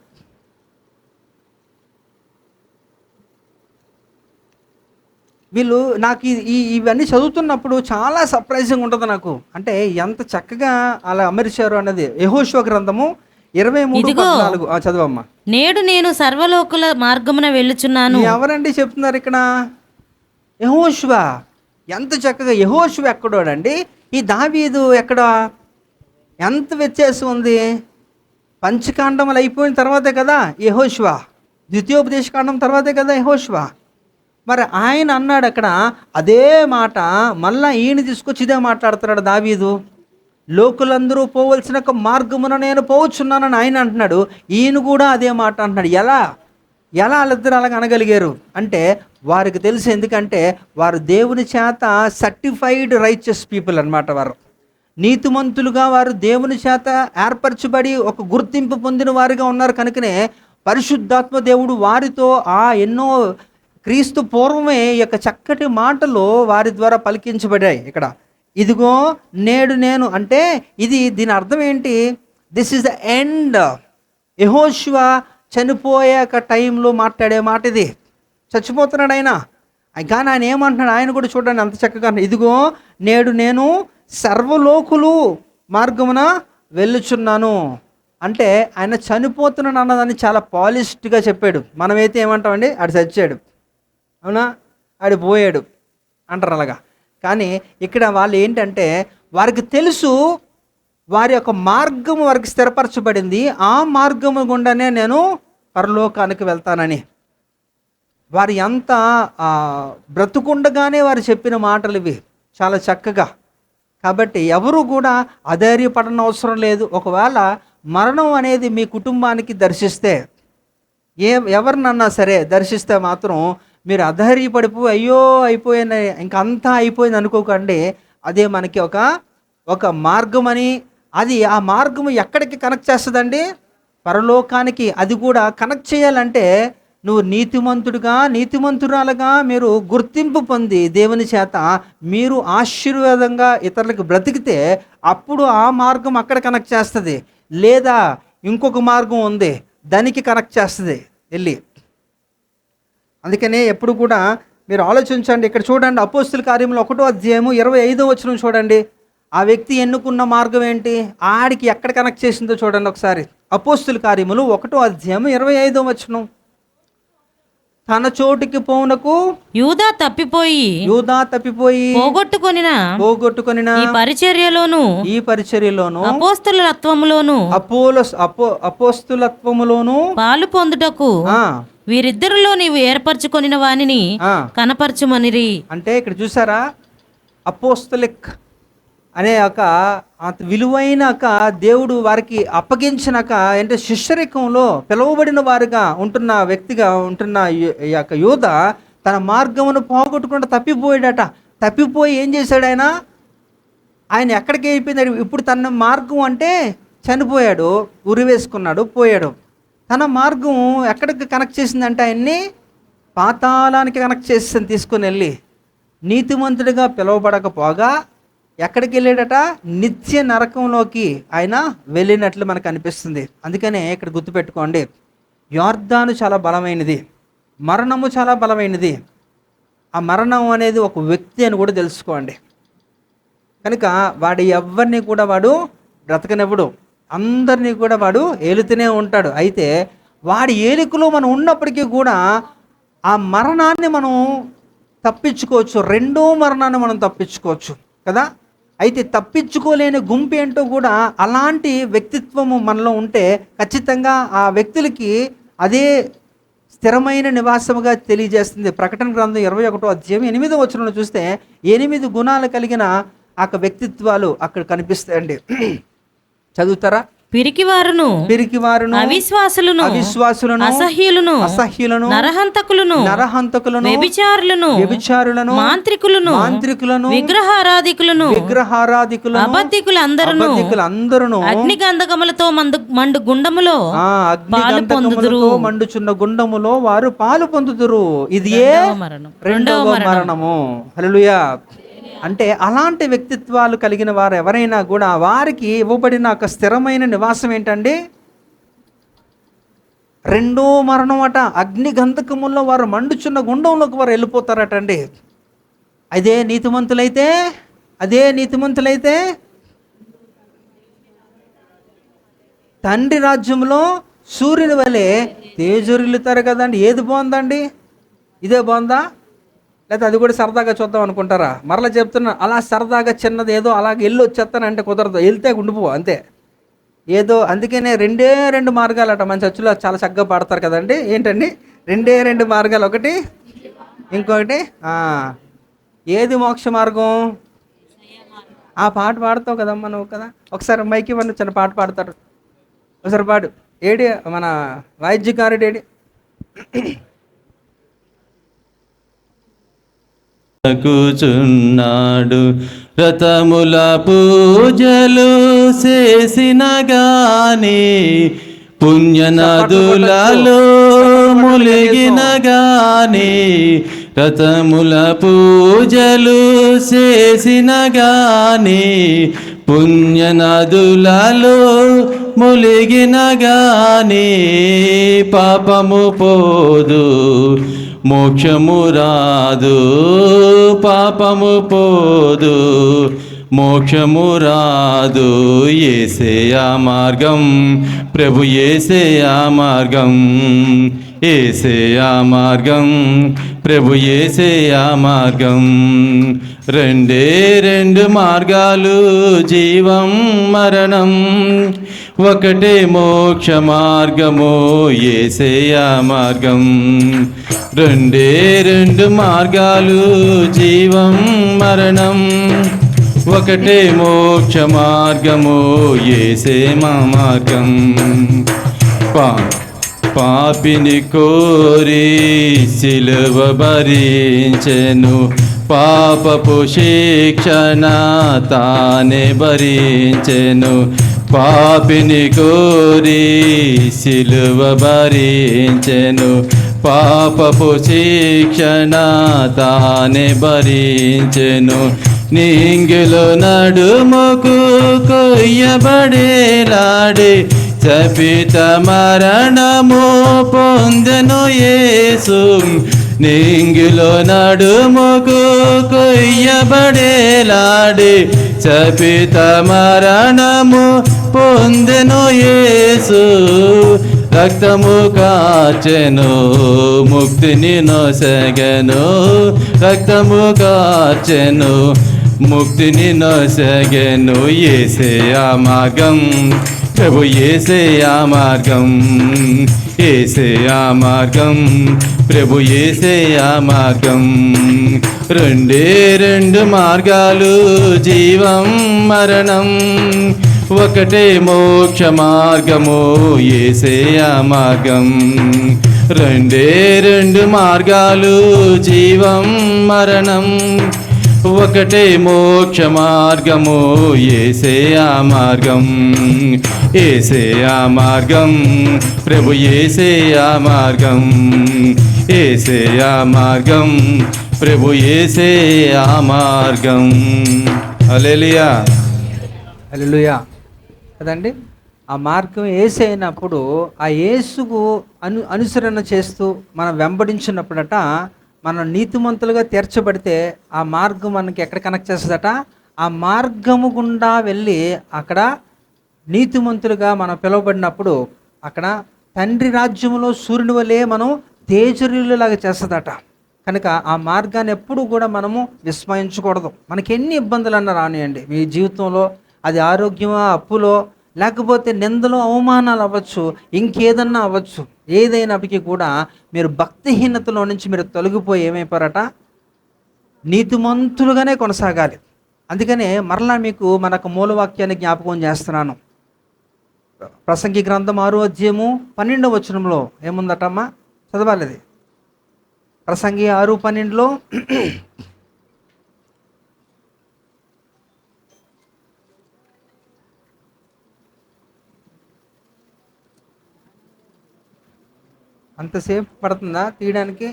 వీళ్ళు నాకు ఇవన్నీ చదువుతున్నప్పుడు చాలా సర్ప్రైజింగ్ ఉంటుంది నాకు. అంటే ఎంత చక్కగా అలా అమర్చారు అన్నది. యెహోషువ గ్రంథము 23:14 చదవమ్మా. నేడు నేను సర్వలోకుల మార్గమున వెళ్ళుచున్నాను. ఎవరండి చెప్తున్నారు ఇక్కడ? యెహోషువ. ఎంత చక్కగా. యెహోషువ ఎక్కడోడండి? ఈ దావీదు ఎక్కడ? ఎంత వ్యత్యాసం ఉంది. పంచకాండములు అయిపోయిన తర్వాతే కదా యెహోషువ, ద్వితీయోపదేశకాండం తర్వాతే కదా యెహోషువ. మరి ఆయన అన్నాడు అక్కడ అదే మాట, మళ్ళీ ఈయన తీసుకొచ్చి ఇదే మాట్లాడుతున్నాడు దావీదు. లోకులందరూ పోవలసిన ఒక మార్గమున నేను పోవచ్చున్నానని ఆయన అంటున్నాడు. ఈయన కూడా అదే మాట అంటున్నాడు. ఎలా వాళ్ళిద్దరు అలాగ అనగలిగారు అంటే వారికి తెలుసు. ఎందుకంటే వారు దేవుని చేత సర్టిఫైడ్ రైచియస్ పీపుల్ అన్నమాట. వారు నీతిమంతులుగా, వారు దేవుని చేత ఏర్పరచబడి ఒక గుర్తింపు పొందిన వారిగా ఉన్నారు. కనుకనే పరిశుద్ధాత్మ దేవుడు వారితో ఎన్నో క్రీస్తు పూర్వమే ఈ యొక్క చక్కటి మాటలు వారి ద్వారా పలికించబడ్డాయి. ఇక్కడ ఇదిగో నేడు నేను అంటే దీని అర్థం ఏంటి? This is the end. యెహోషువ చనిపోయాక టైంలో మాట్లాడే మాట ఇది. చచ్చిపోతున్నాడు ఆయన, కానీ ఆయన ఏమంటున్నాడు? ఆయన కూడా చూడండి అంత చక్కగా, ఇదిగో నేడు నేను సర్వలోకులు మార్గమున వెళ్ళుచున్నాను అంటే ఆయన చనిపోతున్నాడు అన్నదాన్ని చాలా పాలిష్డ్గా చెప్పాడు. మనమైతే ఏమంటామండి, ఆడు చచ్చాడు, అవునా, ఆడు పోయాడు అంటారు అలాగా. కానీ ఇక్కడ వాళ్ళు ఏంటంటే వారికి తెలుసు వారి యొక్క మార్గము వారికి స్థిరపరచబడింది, ఆ మార్గము గుండానే నేను పరలోకానికి వెళ్తానని. వారు ఎంత బ్రతుకుండగానే వారు చెప్పిన మాటలు ఇవి చాలా చక్కగా. కాబట్టి ఎవరు కూడా అధైర్యపడన అవసరం లేదు. ఒకవేళ మరణం అనేది మీ కుటుంబానికి దర్శిస్తే, ఎవరినన్నా సరే దర్శిస్తే మాత్రం మీరు అధైర్యపడిపోయి అయ్యో అయిపోయింది ఇంకా అంతా అయిపోయింది అనుకోకండి. అదే మనకి ఒక మార్గం అని. ఆ మార్గము ఎక్కడికి కనెక్ట్ చేస్తుందండి? పరలోకానికి. అది కూడా కనెక్ట్ చేయాలంటే నువ్వు నీతిమంతురాలుగా మీరు గుర్తింపు పొంది దేవుని చేత మీరు ఆశీర్వాదంగా ఇతరులకు బ్రతికితే అప్పుడు ఆ మార్గం అక్కడ కనెక్ట్ చేస్తుంది. లేదా ఇంకొక మార్గం ఉంది, దానికి కనెక్ట్ చేస్తుంది వెళ్ళి. అందుకనే ఎప్పుడు కూడా మీరు ఆలోచించండి. ఇక్కడ చూడండి, అపోస్తుల కార్యములు 1వ అధ్యాయము 25వ వచనం చూడండి. ఆ వ్యక్తి ఎన్నుకున్న మార్గం ఏంటి, ఆడికి ఎక్కడ కనెక్ట్ చేసిందో చూడండి ఒకసారి. అపోస్తుల కార్యములు 1వ అధ్యాయము 25వ వచనం. తన చోటికి పోవునకు యూదా తప్పిపోయి పోగొట్టుకొనిన ఈ పరిచర్యలోను అపోస్తులత్వములోను పాలు పొందుటకు వీరిద్దరిలో నీవు ఏర్పరచుకొనిన వానిని కనపరచుమనిరి. అంటే ఇక్కడ చూసారా, అపోస్తలిక్ అనే ఒక విలువైన దేవుడు వారికి అప్పగించినాక అంటే శిష్యరికంలో పిలువబడిన వారుగా ఉంటున్న వ్యక్తిగా ఉంటున్న ఈ యొక్క యూద తన మార్గమును పోగొట్టుకుంటూ తప్పిపోయాడట. తప్పిపోయి ఏం చేశాడు ఆయన ఎక్కడికి అయిపోయింది? ఇప్పుడు తన మార్గం అంటే చనిపోయాడు, ఉరి వేసుకున్నాడు, పోయాడు. తన మార్గం ఎక్కడికి కనెక్ట్ చేసిందంటే ఆయన్ని పాతాళానికి కనెక్ట్ చేసింది. తీసుకుని వెళ్ళి నీతిమంతుడిగా పిలువబడకపోగా ఎక్కడికి వెళ్ళాడట? నిత్య నరకంలోకి ఆయన వెళ్ళినట్లు మనకు అనిపిస్తుంది. అందుకనే ఇక్కడ గుర్తుపెట్టుకోండి, యొర్దాను చాలా బలమైనది, మరణము చాలా బలమైనది. ఆ మరణం అనేది ఒక వ్యక్తి అని కూడా తెలుసుకోండి. కనుక వాడు ఎవరిని కూడా వాడు బ్రతకనివ్వడు, అందరినీ కూడా వాడు ఏలుతూనే ఉంటాడు. అయితే వాడి ఏలికలో మనం ఉన్నప్పటికీ కూడా ఆ మరణాన్ని మనం తప్పించుకోవచ్చు, రెండో మరణాన్ని మనం తప్పించుకోవచ్చు కదా. అయితే తప్పించుకోలేని గుంపు ఏంటో కూడా అలాంటి వ్యక్తిత్వము మనలో ఉంటే ఖచ్చితంగా ఆ వ్యక్తులకి అదే స్థిరమైన నివాసముగా తెలియజేస్తుంది. ప్రకటన గ్రంథం 21వ అధ్యాయం 8వ వచనంలో చూస్తే 8 గుణాలు కలిగిన ఆ వ్యక్తిత్వాలు అక్కడ కనిపిస్తాయండి. చదువుతారా? పిరికివారును అవిశ్వాసులను అసహ్యులను నరహంతకులను వ్యభిచారులను మాంత్రికులను విగ్రహారాధికులను అబద్ధికులందరూ అగ్నిగంధకములతో మండు గుండములో మండుచున్న గుండములో వారు పాలు పొందుదురు. ఇది రెండవ మరణము. హల్లెలూయా. అంటే అలాంటి వ్యక్తిత్వాలు కలిగిన వారు ఎవరైనా కూడా వారికి ఇవ్వబడిన ఒక స్థిరమైన నివాసం ఏంటండి? రెండో మరణం అట. అగ్ని గంధకముల్లో వారు మండుచున్న గుండంలోకి వారు వెళ్ళిపోతారటండి. అదే నీతిమంతులైతే తండ్రి రాజ్యంలో సూర్యుని వలె తేజరిల్లుతారు కదండి. ఏది బాగుందండి? ఇదే బాగుందా? లేకపోతే అది కూడా సరదాగా చూద్దాం అనుకుంటారా? మరలా చెప్తున్నా, అలా సరదాగా చిన్నది ఏదో అలాగే వెళ్ళి వచ్చేస్తానంటే కుదరదు, వెళ్తే ఉండిపో అంతే. ఏదో అందుకనే 2 మార్గాలు అట. మన చర్చిలో చాలా చక్కగా పాడతారు కదండి. ఏంటండి? 2 మార్గాలు. ఒకటి ఇంకొకటి ఏది మోక్ష మార్గం? ఆ పాట పాడతావు కదమ్మా నువ్వు కదా. ఒకసారి మైకి ఇవ్వండి, చిన్న పాట పాడతారు. ఒకసారి పాడు. ఏడి మన వాయిద్యకారుడు ఏడి? కూచున్నాడు రథముల పూజలు చేసిన గాని, పుణ్యనదులలో ములిగిన గాని, రథముల పూజలు చేసిన గాని, పుణ్యనదులలో ములిగిన గాని, పాపము పోదు మోక్షము రాదు, పాపము పోదు మోక్షము రాదు. యేసయ్యా మార్గం, ప్రభు యేసయ్యా మార్గం, యేసయ్యా మార్గం, ప్రభు యేసయ్యా మార్గం. రెండే రెండు మార్గాలు జీవం మరణం, ఒకటే మోక్ష మార్గము యేసయ్యా మార్గం. రెండే రెండు మార్గాలు జీవం మరణం, ఒకటే మోక్ష మార్గము యేసే మా మార్గం. పాపిని కోరి సిలువ భరించెను, పాపపు శిక్షణ తానే భరించెను. పాపిని కోరి సిలువ భరించెను, పాపపు శిక్షణ తానే భరించెను. నింగిలో నడుముకు కొయ్యబడేలాడే చపిత మరణము పొందెను యేసు. నింగిలో నడుముకు కొయ్యబడేలాడే చపిత మరణము పొందెను యేసు. రక్తము కార్చెను, ముక్తిని నొసగెను, రక్తము కార్చెను, ముక్తిని నొసగెను. యేసయ్యా మార్గం, ప్రభు యేసయ్యా మార్గం, యేసయ్యా మార్గం, ప్రభు యేసయ్యా మార్గం. రెండే రెండు మార్గాలు జీవం మరణం, ఒకటే మోక్ష మార్గము యేసయ్యా మార్గం. రెండే రెండు మార్గాలు జీవం మరణం, ఒకటే మోక్ష మార్గము యేసయ్యా మార్గం, యేసయ్యా మార్గం, ప్రభు యేసయ్యా మార్గం, యేసయ్యా మార్గం, ప్రభు యేసయ్యా మార్గం. హల్లెలూయా, హల్లెలూయా కదండి. ఆ మార్గం యేసు అయినప్పుడు ఆ యేసుకు అనుసరణ చేస్తూ మనం వెంబడించినప్పుడట మనం నీతిమంతులుగా తీర్చబడితే ఆ మార్గం మనకి ఎక్కడ కనెక్ట్ చేస్తుందట? ఆ మార్గము గుండా వెళ్ళి అక్కడ నీతిమంతులుగా మనం పిలువబడినప్పుడు అక్కడ తండ్రి రాజ్యంలో సూర్యుని వలె మనం తేజరీలులాగా చేస్తుందట. కనుక ఆ మార్గాన్ని ఎప్పుడు కూడా మనము విస్మయించకూడదు. మనకి ఎన్ని ఇబ్బందులు అన్నా రానియండి మీ జీవితంలో, అది ఆరోగ్యమా, అప్పులో, లేకపోతే నిందలు అవమానాలు అవ్వచ్చు, ఇంకేదన్నా అవ్వచ్చు, ఏదైనప్పటికీ కూడా మీరు భక్తిహీనతలో నుంచి మీరు తొలగిపోయి ఏమైపోయారట? నీతిమంతులుగానే కొనసాగాలి. అందుకనే మరలా మీకు మనకు మూలవాక్యాన్ని జ్ఞాపకం చేస్తున్నాను. ప్రసంగి గ్రంథం 6:12 ఏముందటమ్మా? చదవాలి అది. ప్రసంగి 6:12 అంతసేపు పడుతుందా తీయడానికి?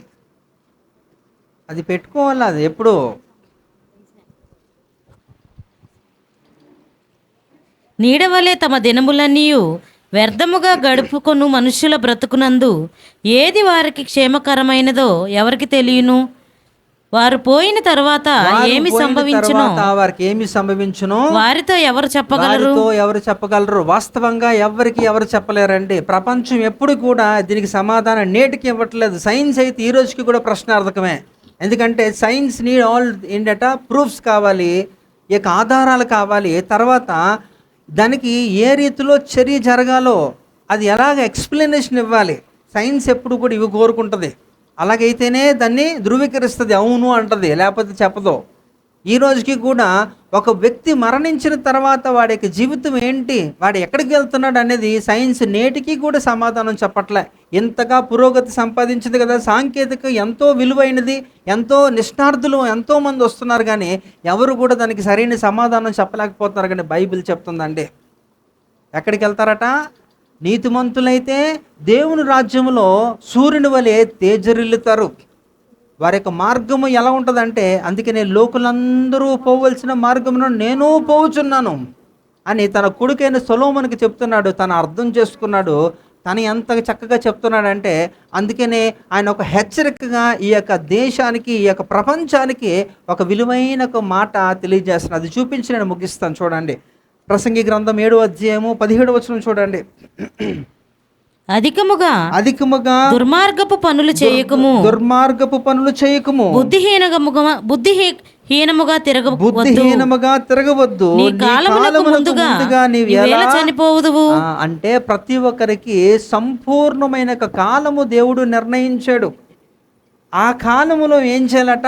అది పెట్టుకోవాలి, అది ఎప్పుడు నీడవలే తమ దినములన్నీయు వ్యర్థముగా గడుపుకొను మనుష్యుల బ్రతుకునందు ఏది వారికి క్షేమకరమైనదో ఎవరికి తెలియను. వారు పోయిన తర్వాత ఏమి సంభవించునో వారికి ఏమి సంభవించునో వారితో ఎవరు చెప్పగలరు? వాస్తవంగా ఎవరు చెప్పలేరండి. ప్రపంచం ఎప్పుడు కూడా దీనికి సమాధానం నేటికి ఇవ్వట్లేదు. సైన్స్ అయితే ఈ రోజుకి కూడా ప్రశ్నార్థకమే. ఎందుకంటే సైన్స్ నీడ్ ఆల్ ఏంటట? ప్రూఫ్స్ కావాలి, ఇక ఆధారాలు కావాలి. తర్వాత దానికి ఏ రీతిలో చర్య జరగాలో అది ఎలాగ ఎక్స్ప్లెనేషన్ ఇవ్వాలి. సైన్స్ ఎప్పుడు కూడా ఇవి కోరుకుంటుంది. అలాగైతేనే దాన్ని ధృవీకరిస్తుంది, అవును అంటది, లేకపోతే చెప్పదు. ఈ రోజుకి కూడా ఒక వ్యక్తి మరణించిన తర్వాత వాడి యొక్క జీవితం ఏంటి, వాడు ఎక్కడికి వెళ్తున్నాడు అనేది సైన్స్ నేటికి కూడా సమాధానం చెప్పట్లే. ఇంతగా పురోగతి సంపాదించింది కదా, సాంకేతిక ఎంతో విలువైనది, ఎంతో నిష్ణార్థులు ఎంతోమంది వస్తున్నారు, కానీ ఎవరు కూడా దానికి సరైన సమాధానం చెప్పలేకపోతున్నారు. కానీ బైబిల్ చెప్తుందండి, ఎక్కడికి వెళ్తారట? నీతిమంతులైతే దేవుని రాజ్యంలో సూర్యుని వలె తేజరిల్లుతారు. వారి యొక్క మార్గము ఎలా ఉంటుందంటే, అందుకనే లోకులందరూ పోవలసిన మార్గమును నేను పోవుచున్నాను అని తన కొడుకైన సొలొమోనుకి చెప్తున్నాడు. తను అర్థం చేసుకున్నాడు, తను ఎంత చక్కగా చెప్తున్నాడంటే, అందుకనే ఆయన ఒక హెచ్చరికగా ఈ యొక్క దేశానికి, ఈ యొక్క ప్రపంచానికి ఒక విలువైన ఒక మాట తెలియజేస్తున్నాడు. అది చూపించి నేను ముగిస్తాను. చూడండి, ప్రసంగి గ్రంథం 7వ అధ్యాయము 17వ వచనం చూడండి. అధికముగా దుర్మార్గపు పనులు చేయకము, బుద్ధిహీనముగా తిరగవద్దు, నీ కాలమునకు ముందుగా నీవేళ చనిపోవుదువు. అంటే ప్రతి ఒక్కరికి సంపూర్ణమైన కాలము దేవుడు నిర్ణయించాడు. ఆ కాలములో ఏం చేయాలట?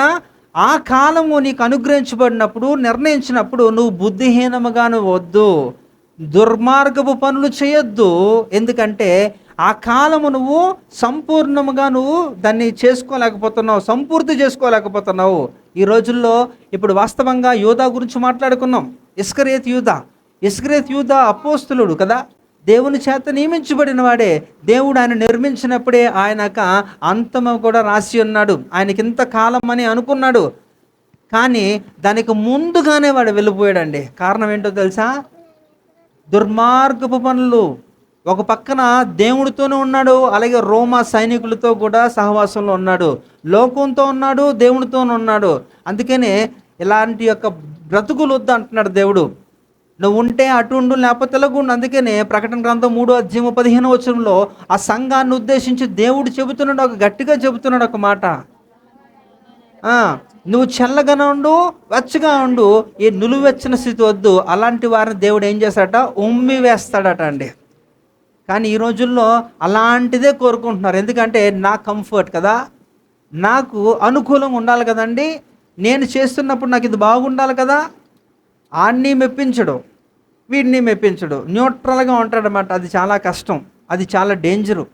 ఆ కాలము నీకు అనుగ్రహించబడినప్పుడు, నిర్ణయించినప్పుడు నువ్వు బుద్ధిహీనముగాను వద్దు, దుర్మార్గపు పనులు చేయొద్దు. ఎందుకంటే ఆ కాలము నువ్వు సంపూర్ణముగా నువ్వు దాన్ని చేసుకోలేకపోతున్నావు, సంపూర్తి చేసుకోలేకపోతున్నావు. ఈ రోజుల్లో ఇప్పుడు వాస్తవంగా యూదా గురించి మాట్లాడుకున్నాం. ఇస్కరేత్ యూదా అపోస్తులుడు కదా, దేవుని చేత నియమించబడిన వాడే. దేవుడు ఆయన నిర్మించినప్పుడే ఆయనక అంతము కూడా రాసి ఉన్నాడు. ఆయనకి ఇంత కాలం అని అనుకున్నాడు, కానీ దానికి ముందుగానే వాడు వెళ్ళిపోయాడండి. కారణం ఏంటో తెలుసా? దుర్మార్గపు పనులు. ఒక పక్కన దేవుడితోనే ఉన్నాడు, అలాగే రోమా సైనికులతో కూడా సహవాసంలో ఉన్నాడు, లోకంతో ఉన్నాడు, దేవుడితోనే ఉన్నాడు. అందుకనే ఇలాంటి యొక్క బ్రతుకులు వద్దు అంటున్నాడు దేవుడు. నువ్వు ఉంటే అటు ఉండు, లేకపోతే తెలగుండు. అందుకనే ప్రకటన గ్రంథం 3వ అధ్యాయం 15వ వచనంలో ఆ సంఘాన్ని ఉద్దేశించి దేవుడు చెబుతున్నాడు, ఒక గట్టిగా చెబుతున్నాడు ఒక మాట. నువ్వు చల్లగా ఉండు, వెచ్చగా ఉండు, ఈ నులువెచ్చని స్థితి వద్దు. అలాంటి వారిని దేవుడు ఏం చేస్తాడట? ఉమ్మి వేస్తాడట అండి. కానీ ఈ రోజుల్లో అలాంటిదే కోరుకుంటున్నారు. ఎందుకంటే నా కంఫర్ట్ కదా, నాకు అనుకూలంగా ఉండాలి కదండి, నేను చేస్తున్నప్పుడు నాకు ఇది బాగుండాలి కదా. ఆడిని మెప్పించడు, వీడిని మెప్పించడు, న్యూట్రల్గా ఉంటాడనమాట. అది చాలా కష్టం, అది చాలా డేంజరు.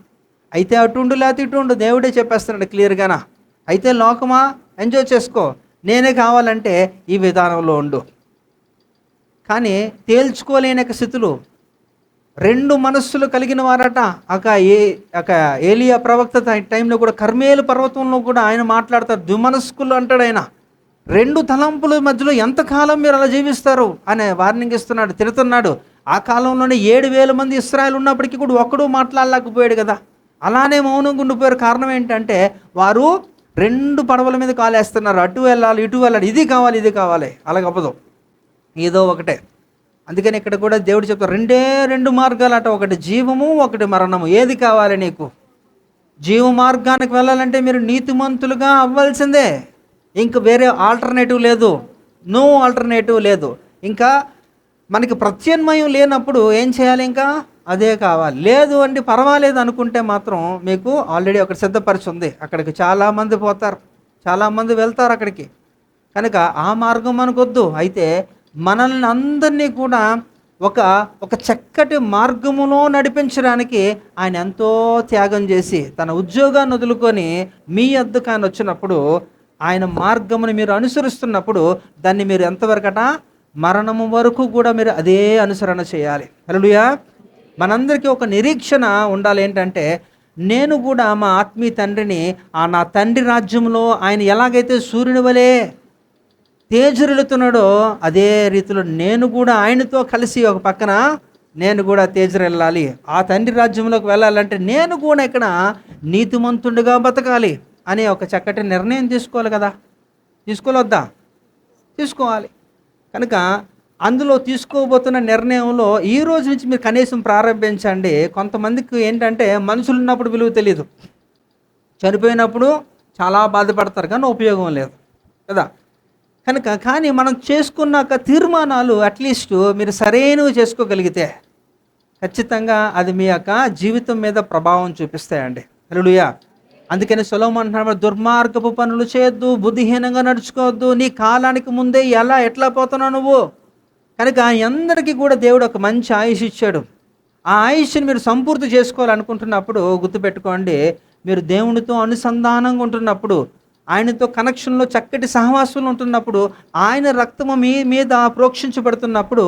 అయితే అటుండు లేకపోతే ఇటుండు, దేవుడే చెప్పేస్తున్నాడు క్లియర్గానా. అయితే లోకమా, ఎంజాయ్ చేసుకో, నేనే కావాలంటే ఈ విధానంలో ఉండు. కానీ తేల్చుకోలేని స్థితులు, రెండు మనస్సులు కలిగిన వారట. ఏలియా ప్రవక్త టైంలో కూడా కర్మేలు పర్వతంలో కూడా ఆయన మాట్లాడతారు, ద్విమనస్కులు అంటాడు ఆయన. రెండు తలంపుల మధ్యలో ఎంతకాలం మీరు అలా జీవిస్తారు అనే వార్నింగ్ ఇస్తున్నాడు, తిడుతున్నాడు. ఆ కాలంలోనే 7,000 మంది ఇశ్రాయేలు ఉన్నప్పటికీ కూడా ఒక్కడూ మాట్లాడలేకపోయాడు కదా. అలానే మౌనంగా ఉండిపోయారు. కారణం ఏంటంటే వారు 2 పడవల మీద కాలేస్తున్నారు, అటు వెళ్ళాలి ఇటు వెళ్ళాలి, ఇది కావాలి ఇది కావాలి, అలాగప్పదు ఏదో ఒకటే. అందుకని ఇక్కడ కూడా దేవుడు చెప్తారు, 2 మార్గాలు అట, ఒకటి జీవము ఒకటి మరణము. ఏది కావాలి నీకు? జీవ మార్గానికి వెళ్ళాలంటే మీరు నీతిమంతులుగా అవ్వాల్సిందే, ఇంకా వేరే ఆల్టర్నేటివ్ లేదు, నో ఆల్టర్నేటివ్ లేదు. ఇంకా మనకి ప్రత్యామ్నాయం లేనప్పుడు ఏం చేయాలి? ఇంకా అదే కావాలి. లేదు అంటే పర్వాలేదు అనుకుంటే మాత్రం మీకు ఆల్రెడీ ఒకటి సిద్ధపరిచి ఉంది, అక్కడికి చాలామంది పోతారు, చాలామంది వెళ్తారు అక్కడికి. కనుక ఆ మార్గం మనకొద్దు. అయితే మనల్ని అందరినీ కూడా ఒక చక్కటి మార్గములో నడిపించడానికి ఆయన ఎంతో త్యాగం చేసి తన ఉద్యోగాన్ని వదులుకొని మీ వద్దకు ఆయన వచ్చినప్పుడు, ఆయన మార్గమును మీరు అనుసరిస్తున్నప్పుడు దాన్ని మీరు ఎంతవరకట? మరణము వరకు కూడా మీరు అదే అనుసరణ చేయాలి. హల్లెలూయా. మనందరికీ ఒక నిరీక్షణ ఉండాలి. ఏంటంటే, నేను కూడా మా ఆత్మీయ తండ్రిని నా తండ్రి రాజ్యంలో ఆయన ఎలాగైతే సూర్యుని వలె తేజరిల్లుతున్నాడో అదే రీతిలో నేను కూడా ఆయనతో కలిసి ఒక పక్కన నేను కూడా తేజరిల్లాలి. ఆ తండ్రి రాజ్యంలోకి వెళ్ళాలంటే నేను కూడా ఇక్కడ నీతిమంతుడిగా బతకాలి అనే ఒక చక్కటి నిర్ణయం తీసుకోవాలి కదా. తీసుకోవద్దా? తీసుకోవాలి. కనుక అందులో తీసుకోబోతున్న నిర్ణయంలో ఈ రోజు నుంచి మీరు కనీసం ప్రారంభించండి. కొంతమందికి ఏంటంటే మనుషులు ఉన్నప్పుడు విలువ తెలియదు, చనిపోయినప్పుడు చాలా బాధపడతారు, కానీ ఉపయోగం లేదు కదా. కానీ మనం చేసుకున్నాక తీర్మానాలు అట్లీస్ట్ మీరు సరైనవి చేసుకోగలిగితే ఖచ్చితంగా అది మీ యొక్క జీవితం మీద ప్రభావం చూపిస్తాయండి. హల్లెలూయా. అందుకని సొలొమోను అంటున్నాడు, దుర్మార్గపు పనులు చేయొద్దు, బుద్ధిహీనంగా నడుచుకోవద్దు, నీ కాలానికి ముందే ఎట్లా పోతున్నావు నువ్వు. కనుక అందరికీ కూడా దేవుడు ఒక మంచి ఆయుష్ ఇచ్చాడు. ఆ ఆయుష్ని మీరు సంపూర్తి చేసుకోవాలనుకుంటున్నప్పుడు గుర్తుపెట్టుకోండి, మీరు దేవునితో అనుసంధానంగా ఉంటున్నప్పుడు, ఆయనతో కనెక్షన్లో చక్కటి సహవాసంలో ఉంటున్నప్పుడు, ఆయన రక్తము మీ మీద ప్రోక్షించబడుతున్నప్పుడు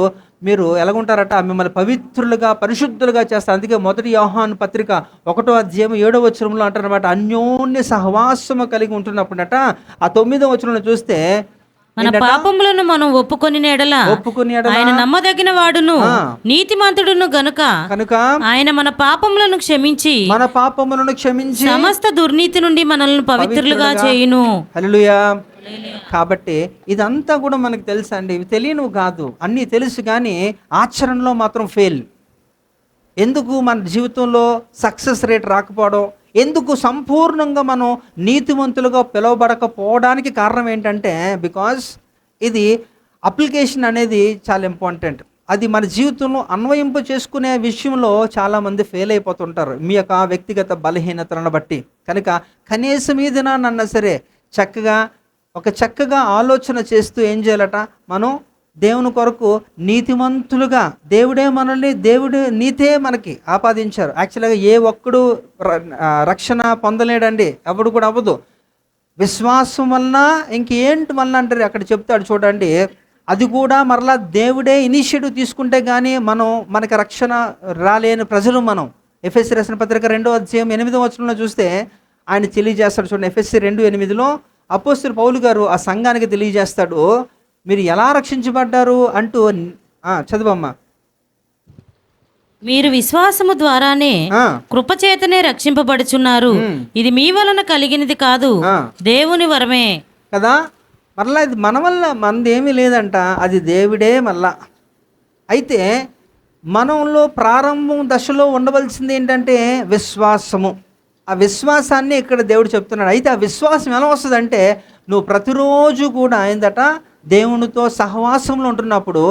మీరు ఎలాగుంటారట, మిమ్మల్ని పవిత్రులుగా పరిశుద్ధులుగా చేస్తారు. అందుకే మొదటి యోహాను పత్రిక 1వ అధ్యాయం 7వ వచనంలో అంటారనమాట, అన్యోన్య సహవాసము కలిగి ఉంటున్నప్పుడట. ఆ 9వ వచనంలో చూస్తే, మన పాపములను మనం ఒప్పుకొని ఎడల ఆయన నమ్మదగిన వాడును నీతిమంతుడును గనుక ఆయన మన పాపములను క్షమించి సమస్త దుర్నీతి నుండి మనల్ని పవిత్రులుగా చేయును. హల్లెలూయా. కాబట్టి ఇదంతా కూడా మనకు తెలుసు అండి, ఇవి తెలియనివి కాదు, అన్నీ తెలుసు, కానీ ఆచరణలో మాత్రం ఫెయిల్. ఎందుకు మన జీవితంలో సక్సెస్ రేట్ రాకపోవడం, ఎందుకు సంపూర్ణంగా మనం నీతివంతులుగా పిలువబడకపోవడానికి కారణం ఏంటంటే, బికాజ్ ఇది అప్లికేషన్ అనేది చాలా ఇంపార్టెంట్. అది మన జీవితంలో అన్వయింపు చేసుకునే విషయంలో చాలామంది ఫెయిల్ అయిపోతుంటారు మీ యొక్క వ్యక్తిగత బలహీనతలను బట్టి. కనుక కనీసం ఇదినన్నా సరే చక్కగా ఆలోచన చేస్తూ ఏం చేయాలట, మనం దేవుని కొరకు నీతిమంతులుగా, దేవుడు నీతే మనకి ఆపాదించారు. యాక్చువల్గా ఏ ఒక్కడు రక్షణ పొందలేడండి, ఎవడు కూడా అవ్వదు. విశ్వాసం వలన ఇంకేంటి వలన అంటారు అక్కడ చెప్తాడు చూడండి. అది కూడా మరలా దేవుడే ఇనిషియేటివ్ తీసుకుంటే కానీ మనకి రక్షణ రాలేని ప్రజలు మనం. ఎఫెసీ రాసిన పత్రిక 2వ అధ్యాయం 8వ వచనంలో చూస్తే ఆయన తెలియజేస్తాడు చూడండి. ఎఫెసీ 2:8లో అపోస్తలుడు పౌలు గారు ఆ సంఘానికి తెలియజేస్తాడు, మీరు ఎలా రక్షించబడ్డారు అంటూ. చదువమ్మా. మీరు విశ్వాసము ద్వారానే కృపచేతనే రక్షింపబడుచున్నారు, ఇది మీ వలన కలిగినది కాదు, దేవుని వరమే కదా. మరలా ఇది మన వల్ల మనదేమీ లేదంట, అది దేవుడే. మళ్ళా అయితే మనంలో ప్రారంభం దశలో ఉండవలసింది ఏంటంటే విశ్వాసము. ఆ విశ్వాసాన్ని ఇక్కడ దేవుడు చెప్తున్నాడు. అయితే ఆ విశ్వాసం ఎలా వస్తుందంటే, నువ్వు ప్రతిరోజు కూడా ఏందట, దేవునితో సహవాసంలో ఉంటున్నప్పుడు,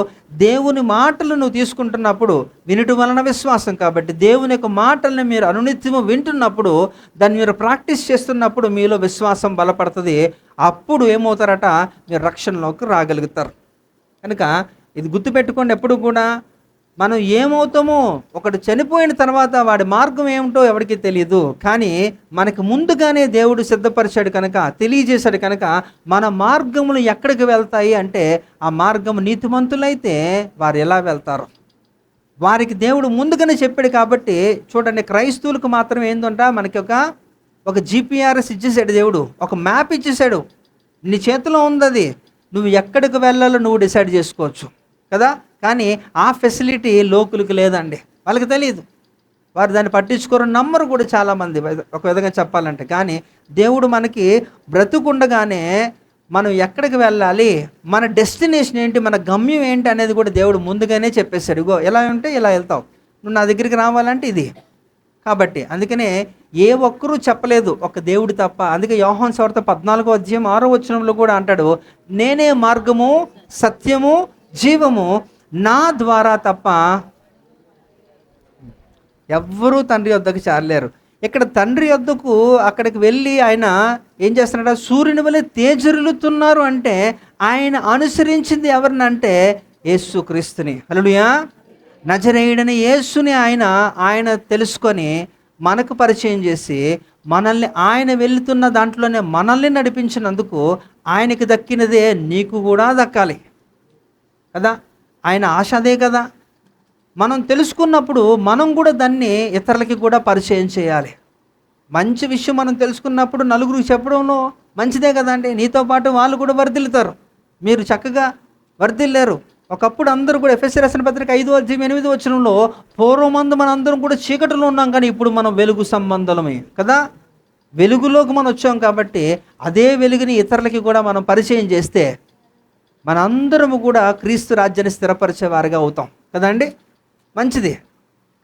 దేవుని మాటలు నువ్వు తీసుకుంటున్నప్పుడు, వినటం వలన విశ్వాసం. కాబట్టి దేవుని యొక్క మాటల్ని మీరు అనునిత్యము వింటున్నప్పుడు, దాన్ని మీరు ప్రాక్టీస్ చేస్తున్నప్పుడు మీలో విశ్వాసం బలపడుతుంది. అప్పుడు ఏమవుతారట, మీరు రక్షణలోకి రాగలుగుతారు. కనుక ఇది గుర్తుపెట్టుకోండి, ఎప్పుడు కూడా మనం ఏమవుతామో, ఒకటి చనిపోయిన తర్వాత వాడి మార్గం ఏమిటో ఎవరికి తెలియదు, కానీ మనకు ముందుగానే దేవుడు సిద్ధపరిచాడు కనుక, తెలియజేశాడు కనుక మన మార్గములు ఎక్కడికి వెళ్తాయి అంటే, ఆ మార్గం నీతిమంతులైతే వారు ఎలా వెళ్తారు, వారికి దేవుడు ముందుగానే చెప్పాడు. కాబట్టి చూడండి, క్రైస్తవులకు మాత్రం ఏందంట, మనకి ఒక జిపిఆర్ఎస్ ఇచ్చేసాడు దేవుడు, ఒక మ్యాప్ ఇచ్చేసాడు, నీ చేతిలో ఉంది, అది నువ్వు ఎక్కడికి వెళ్ళాలో నువ్వు డిసైడ్ చేసుకోవచ్చు కదా. కానీ ఆ ఫెసిలిటీ లోకులకు లేదండి, వాళ్ళకి తెలియదు, వారు దాన్ని పట్టించుకోరు, నమ్మరు కూడా చాలామంది ఒక విధంగా చెప్పాలంటే. కానీ దేవుడు మనకి బ్రతుకుండగానే మనం ఎక్కడికి వెళ్ళాలి, మన డెస్టినేషన్ ఏంటి, మన గమ్యం ఏంటి అనేది కూడా దేవుడు ముందుగానే చెప్పేశాడు. ఇగో ఎలా ఉంటే ఇలా వెళ్తావు, నువ్వు నా దగ్గరికి రావాలంటే ఇది. కాబట్టి అందుకనే ఏ ఒక్కరూ చెప్పలేదు, ఒక దేవుడు తప్ప. అందుకే యోహాను సువార్త 14వ అధ్యాయం 6వ వచనంలో కూడా అంటాడు, నేనే మార్గము సత్యము జీవము, నా ద్వారా తప్ప ఎవ్వరూ తండ్రి వద్దకు చేరలేరు. ఇక్కడ తండ్రి వద్దకు అక్కడికి వెళ్ళి ఆయన ఏం చేస్తున్నాడు, సూర్యుని వలె తేజరిల్లుతున్నారు అంటే ఆయన అనుసరించింది ఎవరినంటే యేసుక్రీస్తుని. హల్లెలూయా. నజరేయుడని యేసుని ఆయన తెలుసుకొని మనకు పరిచయం చేసి మనల్ని, ఆయన వెళుతున్న దాంట్లోనే మనల్ని నడిపించినందుకు ఆయనకి దక్కినదే నీకు కూడా దక్కాలి కదా. ఆయన ఆశ అదే కదా. మనం తెలుసుకున్నప్పుడు మనం కూడా దాన్ని ఇతరులకి కూడా పరిచయం చేయాలి. మంచి విషయం మనం తెలుసుకున్నప్పుడు నలుగురికి చెప్పడంలో మంచిదే కదండి. నీతో పాటు వాళ్ళు కూడా వర్ధిల్లుతారు. మీరు చక్కగా వర్ధిల్లారు. ఒకప్పుడు అందరూ కూడా ఎఫెసీ రాసిన పత్రిక 5వ అధ్యాయం 8వ వచనంలో, పూర్వమందు మన అందరం కూడా చీకటిలో ఉన్నాం, కానీ ఇప్పుడు మనం వెలుగు సంబంధమే కదా. వెలుగులోకి మనం వచ్చాం కాబట్టి అదే వెలుగుని ఇతరులకి కూడా మనం పరిచయం చేస్తే మనందరము కూడా క్రీస్తు రాజ్యాన్ని స్థిరపరిచేవారుగా అవుతాం కదండి. మంచిది.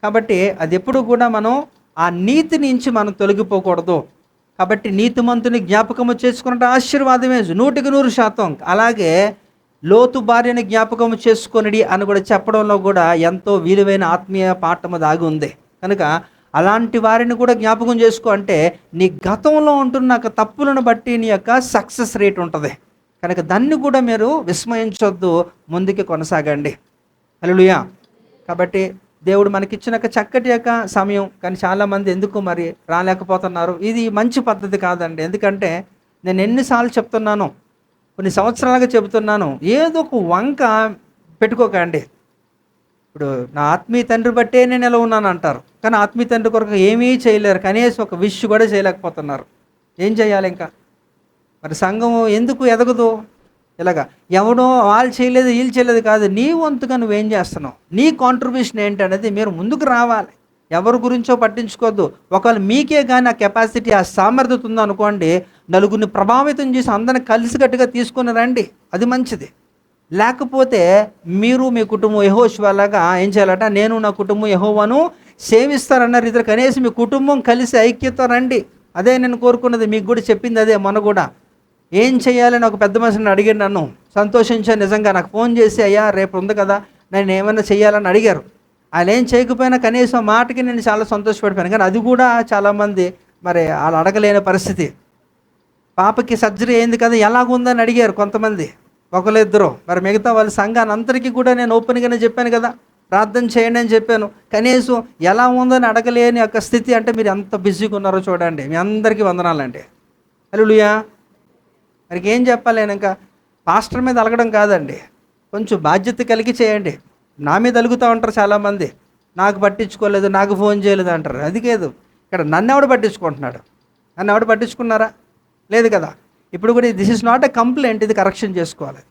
కాబట్టి అది ఎప్పుడు కూడా మనం ఆ నీతి నుంచి మనం తొలగిపోకూడదు. కాబట్టి నీతిమంతుని జ్ఞాపకము చేసుకున్నట్టు ఆశీర్వాదమే 100%. అలాగే లోతు భార్యని జ్ఞాపకము చేసుకొనిడి అని కూడా చెప్పడంలో కూడా ఎంతో విలువైన ఆత్మీయ పాఠము దాగి ఉంది. కనుక అలాంటి వారిని కూడా జ్ఞాపకం చేసుకో అంటే నీ గతంలో ఉంటున్న తప్పులను బట్టి నీ యొక్క సక్సెస్ రేట్ ఉంటుంది కనుక దాన్ని కూడా మీరు విస్మయించొద్దు, ముందుకి కొనసాగండి. హల్లెలూయా. కాబట్టి దేవుడు మనకిచ్చిన చక్కటి యొక్క సమయం, కానీ చాలామంది ఎందుకు మరి రాలేకపోతున్నారు. ఇది మంచి పద్ధతి కాదండి. ఎందుకంటే నేను ఎన్నిసార్లు చెప్తున్నాను, కొన్ని సంవత్సరాలుగా చెబుతున్నాను, ఏదో ఒక వంక పెట్టుకోకండి. ఇప్పుడు నా ఆత్మీయ తండ్రి బట్టే నేను ఎలా ఉన్నాను అంటారు, కానీ ఆత్మీయ తండ్రి కొరకు ఏమీ చేయలేరు, కనీసం ఒక విష్ కూడా చేయలేకపోతున్నారు. ఏం చేయాలి ఇంకా? మరి సంఘం ఎందుకు ఎదగదు? ఇలాగా ఎవడో వాళ్ళు చేయలేదు వీళ్ళు చేయలేదు కాదు, నీ వంతుగా నువ్వేం చేస్తున్నావు, నీ కాంట్రిబ్యూషన్ ఏంటనేది మీరు ముందుకు రావాలి. ఎవరి గురించో పట్టించుకోవద్దు. ఒకవేళ మీకే కానీ ఆ కెపాసిటీ, ఆ సామర్థ్యత ఉందనుకోండి, నలుగురిని ప్రభావితం చేసి అందరిని కలిసికట్టుగా తీసుకొని రండి, అది మంచిది. లేకపోతే మీరు మీ కుటుంబం యెహోషువలాగా ఏం చేయాలట, నేను నా కుటుంబం యెహోవాను సేవిస్తారన్న రీతిలో కనీసం మీ కుటుంబం కలిసి ఐక్యత రండి. అదే నేను కోరుకున్నది, మీకు కూడా చెప్పింది అదే. మొన్న కూడా ఏం చేయాలని ఒక పెద్ద మనిషిని అడిగాడు, నన్ను సంతోషించాను నిజంగా. నాకు ఫోన్ చేసి అయ్యా రేపు ఉంది కదా నేను ఏమైనా చేయాలని అడిగారు. ఆయన ఏం చేయకపోయినా కనీసం మాటకి నేను చాలా సంతోషపడిపోయాను. కానీ అది కూడా చాలామంది మరి వాళ్ళు అడగలేని పరిస్థితి. పాపకి సర్జరీ అయింది కదా ఎలాగుందని అడిగారు కొంతమంది, ఒకరిద్దరు. మరి మిగతా వాళ్ళ సంఘాన్ని అందరికీ కూడా నేను ఓపెన్గానే చెప్పాను కదా, ప్రార్థన చేయండి అని చెప్పాను. కనీసం ఎలా ఉందని అడగలేని యొక్క స్థితి అంటే మీరు ఎంత బిజీగా ఉన్నారో చూడండి. మీ అందరికీ వందనాలండి. హల్లెలూయా. మరి ఏం చెప్పాలి నేను ఇంకా? పాస్టర్ మీద అలగడం కాదండి, కొంచెం బాధ్యత కలిగి చేయండి. నా మీద అలుగుతూ ఉంటారు చాలామంది, నాకు పట్టించుకోలేదు, నాకు ఫోన్ చేయలేదు అంటారు. అది కాదు, ఇక్కడ నన్ను ఎవడు పట్టించుకుంటున్నాడు? నన్ను ఎవడు పట్టించుకున్నారా? లేదు కదా. ఇప్పుడు కూడా this is not a complaint, ఇది కరెక్షన్ చేసుకోవాలి.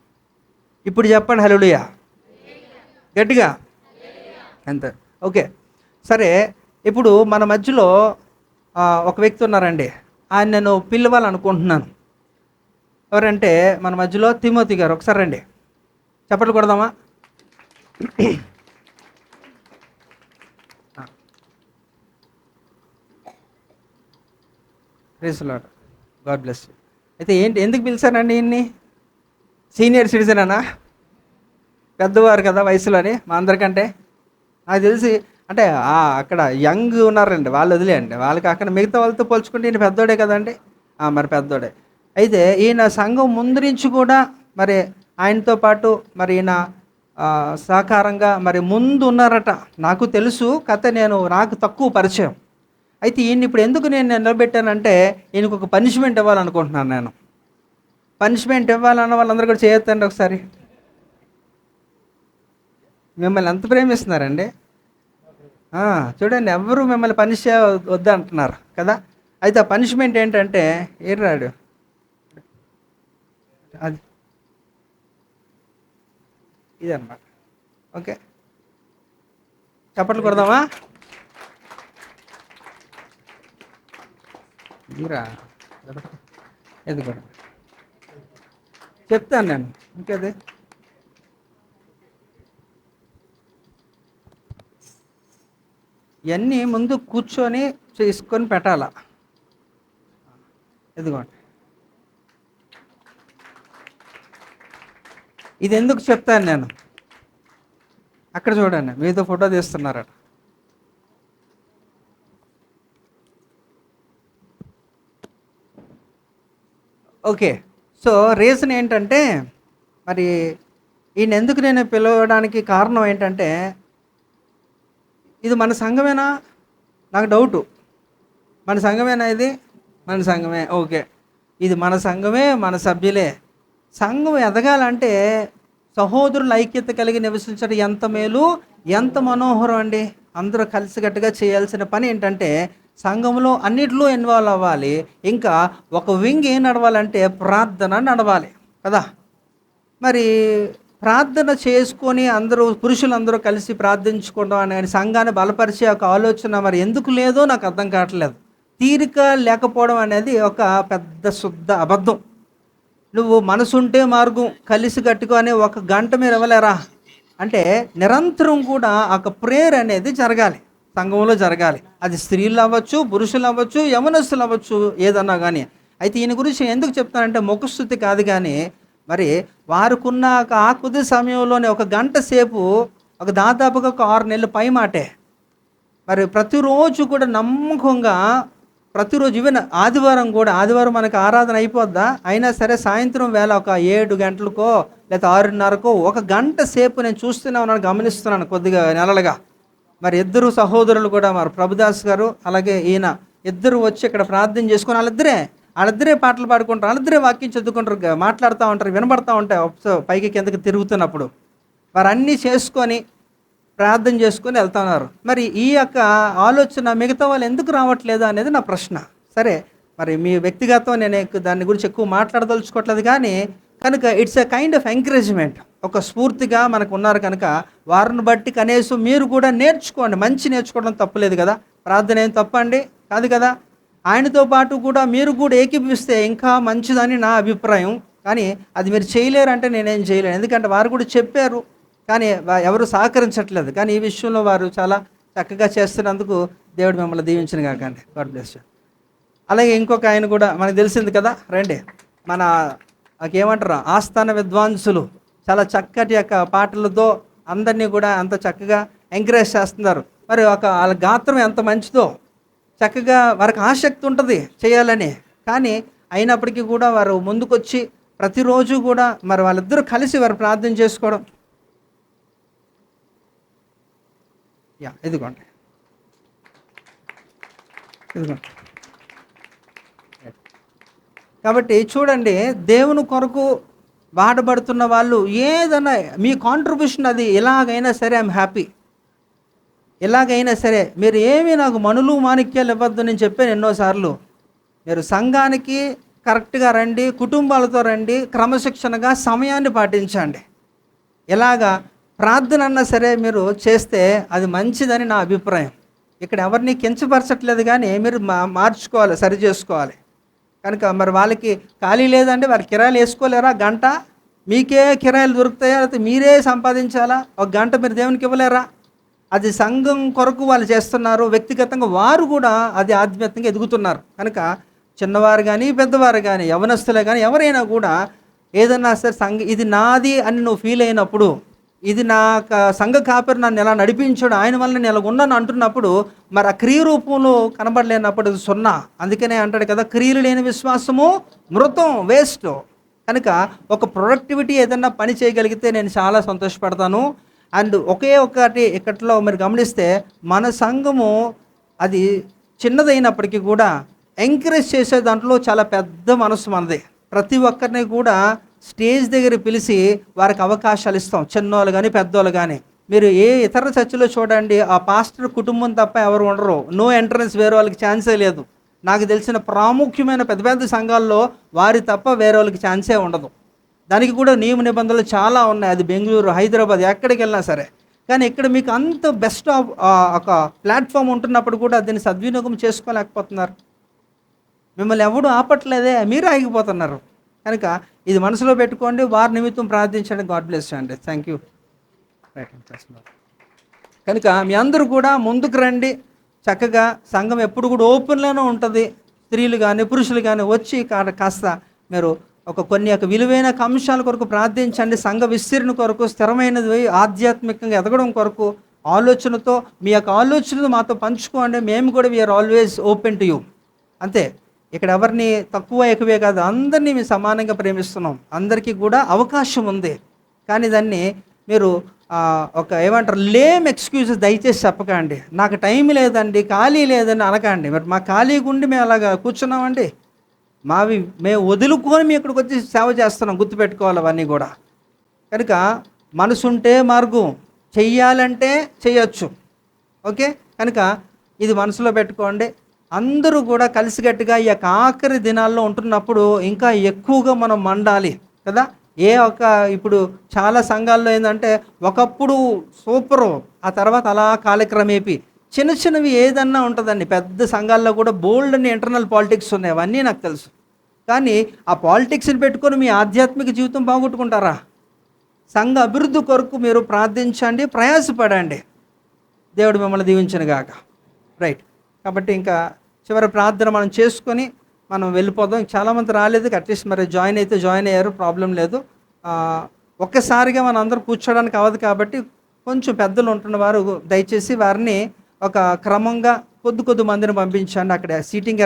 ఇప్పుడు చెప్పండి హల్లెలూయా గట్టిగా. అంతే, ఓకే. సరే, ఇప్పుడు మన మధ్యలో ఒక వ్యక్తి ఉన్నారండి, ఆయన నేను పిలవాలనుకుంటున్నాను. ఎవరంటే మన మధ్యలో తిమోతి గారు. ఒకసారి రండి, చప్పట్లు కొడదామా? Praise lord, god bless you. అయితే ఏంటి, ఎందుకు పిలిచానండి ఈయన్ని? సీనియర్ సిటిజన్ అనా, పెద్దవారు కదా వయసులోని మా అందరికంటే. నాకు తెలిసి అంటే అక్కడ యంగ్ ఉన్నారండి, వాళ్ళు వదిలేయండి, వాళ్ళు కాకుండా మిగతా వాళ్ళతో పోల్చుకుంటే ఈయన పెద్దోడే కదండి. మరి పెద్దోడే. అయితే ఈయన సంఘం ముందు నుంచి కూడా మరి ఆయనతో పాటు మరి ఈయన సహకారంగా మరి ముందు ఉన్నారట. నాకు తెలుసు కథ, నాకు తక్కువ పరిచయం. అయితే ఈయన ఇప్పుడు ఎందుకు నేను నిలబెట్టానంటే, ఈయనకు ఒక పనిష్మెంట్ ఇవ్వాలనుకుంటున్నాను నేను. పనిష్మెంట్ ఇవ్వాలన్న వాళ్ళందరూ కూడా చేయొద్దండి ఒకసారి. మిమ్మల్ని ఎంత ప్రేమిస్తున్నారండి. చూడండి, ఎవరు మిమ్మల్ని పనిష్ వద్దంటున్నారు కదా. అయితే ఆ పనిష్మెంట్ ఏంటంటే, ఏర్రాడు అది ఇదన్నమాట. ఓకే, చప్పట్లు కొడదామా? మీరా ఎందుకు చెప్తాను నేను, ఇంకేది. ఇవన్నీ ముందు కూర్చొని చేసుకొని పెట్టాల. ఎదుగోండి, ఇది ఎందుకు చెప్తాను నేను. అక్కడ చూడండి, మీతో ఫోటో తీస్తున్నారట. ఓకే, సో రీజన్ ఏంటంటే, మరి ఈయన ఎందుకు నేను పిలవడానికి కారణం ఏంటంటే, ఇది మన సంఘమేనా? నాకు డౌటు. మన సంఘమేనా ఇది? మన సంఘమే. ఓకే, ఇది మన సంఘమే, మన సభ్యులే. సంఘం ఎదగాలంటే సహోదరుల ఐక్యత కలిగి నివసించడం ఎంత మేలు, ఎంత మనోహరం అండి. అందరూ కలిసికట్టుగా చేయాల్సిన పని ఏంటంటే, సంఘంలో అన్నిటిలో ఇన్వాల్వ్ అవ్వాలి. ఇంకా ఒక వింగ్ ఏం నడవాలంటే ప్రార్థన నడవాలి కదా. మరి ప్రార్థన చేసుకొని అందరూ పురుషులందరూ కలిసి ప్రార్థించుకోవడం అనే సంఘాన్ని బలపరిచే ఒక ఆలోచన మరి ఎందుకు లేదో నాకు అర్థం కావట్లేదు. తీరిక లేకపోవడం అనేది ఒక పెద్ద శుద్ధ అబద్ధం. నువ్వు మనసుంటే మార్గం కలిసి కట్టుకొని ఒక గంట మీరు ఇవ్వలేరా అంటే, నిరంతరం కూడా ఒక ప్రేయర్ అనేది జరగాలి, సంఘంలో జరగాలి. అది స్త్రీలు అవ్వచ్చు, పురుషులు అవ్వచ్చు, యవనస్తులు అవ్వచ్చు, ఏదన్నా కానీ. అయితే ఈయన గురించి ఎందుకు చెప్తానంటే, ముఖస్థుతి కాదు కానీ మరి వారికున్న ఆ కొద్ది సమయంలోనే ఒక గంట సేపు, ఒక దాదాపుగా ఒక 6 నెలల పై మాటే మరి ప్రతిరోజు కూడా నమ్మకంగా ప్రతిరోజు ఈవెన్ ఆదివారం మనకు ఆరాధన అయిపోద్దా, అయినా సరే సాయంత్రం వేళ ఒక 7 గంటలకో లేదా 6:30కో 1 గంట సేపు నేను చూస్తూనే ఉన్నాను, గమనిస్తున్నాను కొద్దిగా నెలలుగా. మరి ఇద్దరు సహోదరులు కూడా, మరి ప్రభుదాస్ గారు అలాగే ఈయన ఇద్దరు వచ్చి ఇక్కడ ప్రార్థన చేసుకొని వాళ్ళిద్దరే పాటలు పాడుకుంటారు, వాళ్ళిద్దరే వాక్యం చదువుకుంటారు, మాట్లాడుతూ ఉంటారు, వినబడతా ఉంటాయి పైకి కిందకి తిరుగుతున్నప్పుడు. వారు అన్నీ చేసుకొని ప్రార్థన చేసుకొని వెళ్తున్నారు. మరి ఈ యొక్క ఆలోచన మిగతా వాళ్ళు ఎందుకు రావట్లేదు అనేది నా ప్రశ్న. సరే, మరి మీ వ్యక్తిగతం నేను దాని గురించి ఎక్కువ మాట్లాడదలుచుకోవట్లేదు, కానీ కనుక it's a kind of encouragement. ఒక స్ఫూర్తిగా మనకు ఉన్నారు కనుక వారిని బట్టి కనీసం మీరు కూడా నేర్చుకోండి. మంచి నేర్చుకోవడం తప్పులేదు కదా, ప్రార్థన ఏం తప్పండి కాదు కదా. ఆయనతో పాటు కూడా మీరు కూడా ఏకీపిస్తే ఇంకా మంచిదని నా అభిప్రాయం. కానీ అది మీరు చేయలేరంటే నేనేం చేయలేను, ఎందుకంటే వారు కూడా చెప్పారు కానీ ఎవరు సహకరించట్లేదు. కానీ ఈ విషయంలో వారు చాలా చక్కగా చేస్తున్నందుకు దేవుడు మిమ్మల్ని దీవించిన కాకండి. God bless you. అలాగే ఇంకొక ఆయన కూడా మనకు తెలిసింది కదా, రండి, మన ఏమంటారు ఆస్థాన విద్వాంసులు చాలా చక్కటి యొక్క పాటలతో అందరినీ కూడా అంత చక్కగా ఎంకరేజ్ చేస్తున్నారు. మరి వాళ్ళ గాత్రం ఎంత మంచిదో, చక్కగా వారికి ఆసక్తి ఉంటుంది చేయాలని, కానీ అయినప్పటికీ కూడా వారు ముందుకొచ్చి ప్రతిరోజు కూడా మరి వాళ్ళిద్దరూ కలిసి వారు ప్రార్థన చేసుకోవడం. ఇదిగోండి. కాబట్టి చూడండి, దేవుని కొరకు వాడబడుతున్న వాళ్ళు ఏదైనా మీ కాంట్రిబ్యూషన్ అది ఎలాగైనా సరే ఐఎమ్ హ్యాపీ. ఎలాగైనా సరే మీరు ఏమీ నాకు మనులు మాణిక్యాలు ఇవ్వద్దు నేను చెప్పాను ఎన్నోసార్లు. మీరు సంఘానికి కరెక్ట్గా రండి, కుటుంబాలతో రండి, క్రమశిక్షణగా సమయాన్ని పాటించండి. ఎలాగా ప్రార్థన అన్నా సరే మీరు చేస్తే అది మంచిదని నా అభిప్రాయం. ఇక్కడ ఎవరిని కించపరచట్లేదు, కానీ మీరు మార్చుకోవాలి, సరి చేసుకోవాలి. కనుక మరి వాళ్ళకి ఖాళీ లేదంటే వారి కిరాయిలు వేసుకోలేరా? గంట మీకే కిరాయిలు దొరుకుతాయా, లేకపోతే మీరే సంపాదించాలా? 1 గంట మీరు దేవునికి ఇవ్వలేరా? అది సంఘం కొరకు వాళ్ళు చేస్తున్నారు, వ్యక్తిగతంగా వారు కూడా అది ఆధ్యాత్మికంగా ఎదుగుతున్నారు. కనుక చిన్నవారు కానీ పెద్దవారు కానీ యవనస్తులే కానీ ఎవరైనా కూడా ఏదన్నా సరే ఇది నాది అని నువ్వు ఫీల్ అయినప్పుడు, ఇది నా సంఘ కాపరి నన్ను ఎలా నడిపించాడు, ఆయన వల్ల నేను ఎలా ఉన్నాను అంటున్నప్పుడు, మరి ఆ క్రియ రూపంలో కనబడలేనప్పుడు అది 0. అందుకనే అంటాడు కదా, క్రియలు లేని విశ్వాసము మృతం, వేస్ట్. కనుక ఒక ప్రొడక్టివిటీ ఏదన్నా పని చేయగలిగితే నేను చాలా సంతోషపడతాను. అండ్ ఒకే ఒకటి ఇక్కట్లో మీరు గమనిస్తే మన సంఘము అది చిన్నదైనప్పటికీ కూడా ఎంకరేజ్ చేసే దాంట్లో చాలా పెద్ద మనసు మనది. ప్రతి ఒక్కరిని కూడా స్టేజ్ దగ్గర పిలిచి వారికి అవకాశాలు ఇస్తాం, చిన్నోళ్ళు కానీ పెద్దోళ్ళు కానీ. మీరు ఏ ఇతర చర్చిలో చూడండి, ఆ పాస్టర్ కుటుంబం తప్ప ఎవరు ఉండరు, నో ఎంట్రన్స్, వేరే వాళ్ళకి ఛాన్సే లేదు. నాకు తెలిసిన ప్రాముఖ్యమైన పెద్ద పెద్ద సంఘాల్లో వారి తప్ప వేరే వాళ్ళకి ఛాన్సే ఉండదు. దానికి కూడా నియమ నిబంధనలు చాలా ఉన్నాయి, అది బెంగళూరు, హైదరాబాద్, ఎక్కడికి వెళ్ళినా సరే. కానీ ఇక్కడ మీకు అంత బెస్ట్ ఒక ప్లాట్ఫామ్ ఉంటున్నప్పుడు కూడా దీన్ని సద్వినియోగం చేసుకోలేకపోతున్నారు. మిమ్మల్ని ఎవడు ఆపట్లేదే, మీరు ఆగిపోతున్నారు. కనుక ఇది మనసులో పెట్టుకోండి, వారి నిమిత్తం ప్రార్థించండి. గాడ్ బ్లెస్ అండి. Thank you. కనుక మీ అందరూ కూడా ముందుకు రండి. చక్కగా సంఘం ఎప్పుడు కూడా ఓపెన్లోనే ఉంటుంది. స్త్రీలు కానీ పురుషులు కానీ వచ్చి కాస్త మీరు కొన్ని విలువైన అంశాల కొరకు ప్రార్థించండి. సంఘ విస్తీర్ణ కొరకు, స్థిరమైనది ఆధ్యాత్మికంగా ఎదగడం కొరకు ఆలోచనతో మీ యొక్క ఆలోచనలు మాతో పంచుకోండి. మేము కూడా we are always open to you. అంతే, ఇక్కడ ఎవరిని తక్కువ ఎక్కువే కాదు, అందరినీ మేము సమానంగా ప్రేమిస్తున్నాం. అందరికీ కూడా అవకాశం ఉంది. కానీ దాన్ని మీరు ఏమంటారు లేమ్ ఎక్స్క్యూజెస్ దయచేసి చెప్పకండి. నాకు టైం లేదండి, ఖాళీ లేదని అనకండి. మరి మా ఖాళీ గుండి మేము అలాగా కూర్చున్నామండి, మేము వదులుకొని మేము ఇక్కడికి వచ్చి సేవ చేస్తున్నాం. గుర్తుపెట్టుకోవాలి అవన్నీ కూడా. కనుక మనసుంటే మార్గం, చెయ్యాలంటే చేయొచ్చు. ఓకే, కనుక ఇది మనసులో పెట్టుకోండి. అందరూ కూడా కలిసికట్టుగా ఈ యొక్క ఆఖరి దినాల్లో ఉంటున్నప్పుడు ఇంకా ఎక్కువగా మనం మండాలి కదా. ఇప్పుడు చాలా సంఘాల్లో ఏంటంటే ఒకప్పుడు సూపరు, ఆ తర్వాత అలా కాలక్రమేపి చిన్న చిన్నవి ఏదన్నా ఉంటుందండి. పెద్ద సంఘాల్లో కూడా బోల్డ్ అని ఇంటర్నల్ పాలిటిక్స్ ఉన్నాయి, అవన్నీ నాకు తెలుసు. కానీ ఆ పాలిటిక్స్ని పెట్టుకొని మీ ఆధ్యాత్మిక జీవితం బాగొట్టుకుంటారా? సంఘ అభివృద్ధి కొరకు మీరు ప్రార్థించండి, ప్రయాసపడండి. దేవుడు మిమ్మల్ని దీవించను గాక. రైట్, కాబట్టి ఇంకా చివరి ప్రార్థన మనం చేసుకొని మనం వెళ్ళిపోదాం. చాలామంది రాలేదు, అట్లీస్ట్ మరి జాయిన్ అయితే జాయిన్ అయ్యారు, ప్రాబ్లం లేదు. ఒక్కసారిగా మనం అందరూ కూర్చోడానికి అవ్వదు కాబట్టి కొంచెం పెద్దలు ఉంటున్న వారు దయచేసి వారిని ఒక క్రమంగా కొద్ది మందిని పంపించండి, అక్కడ సీటింగ్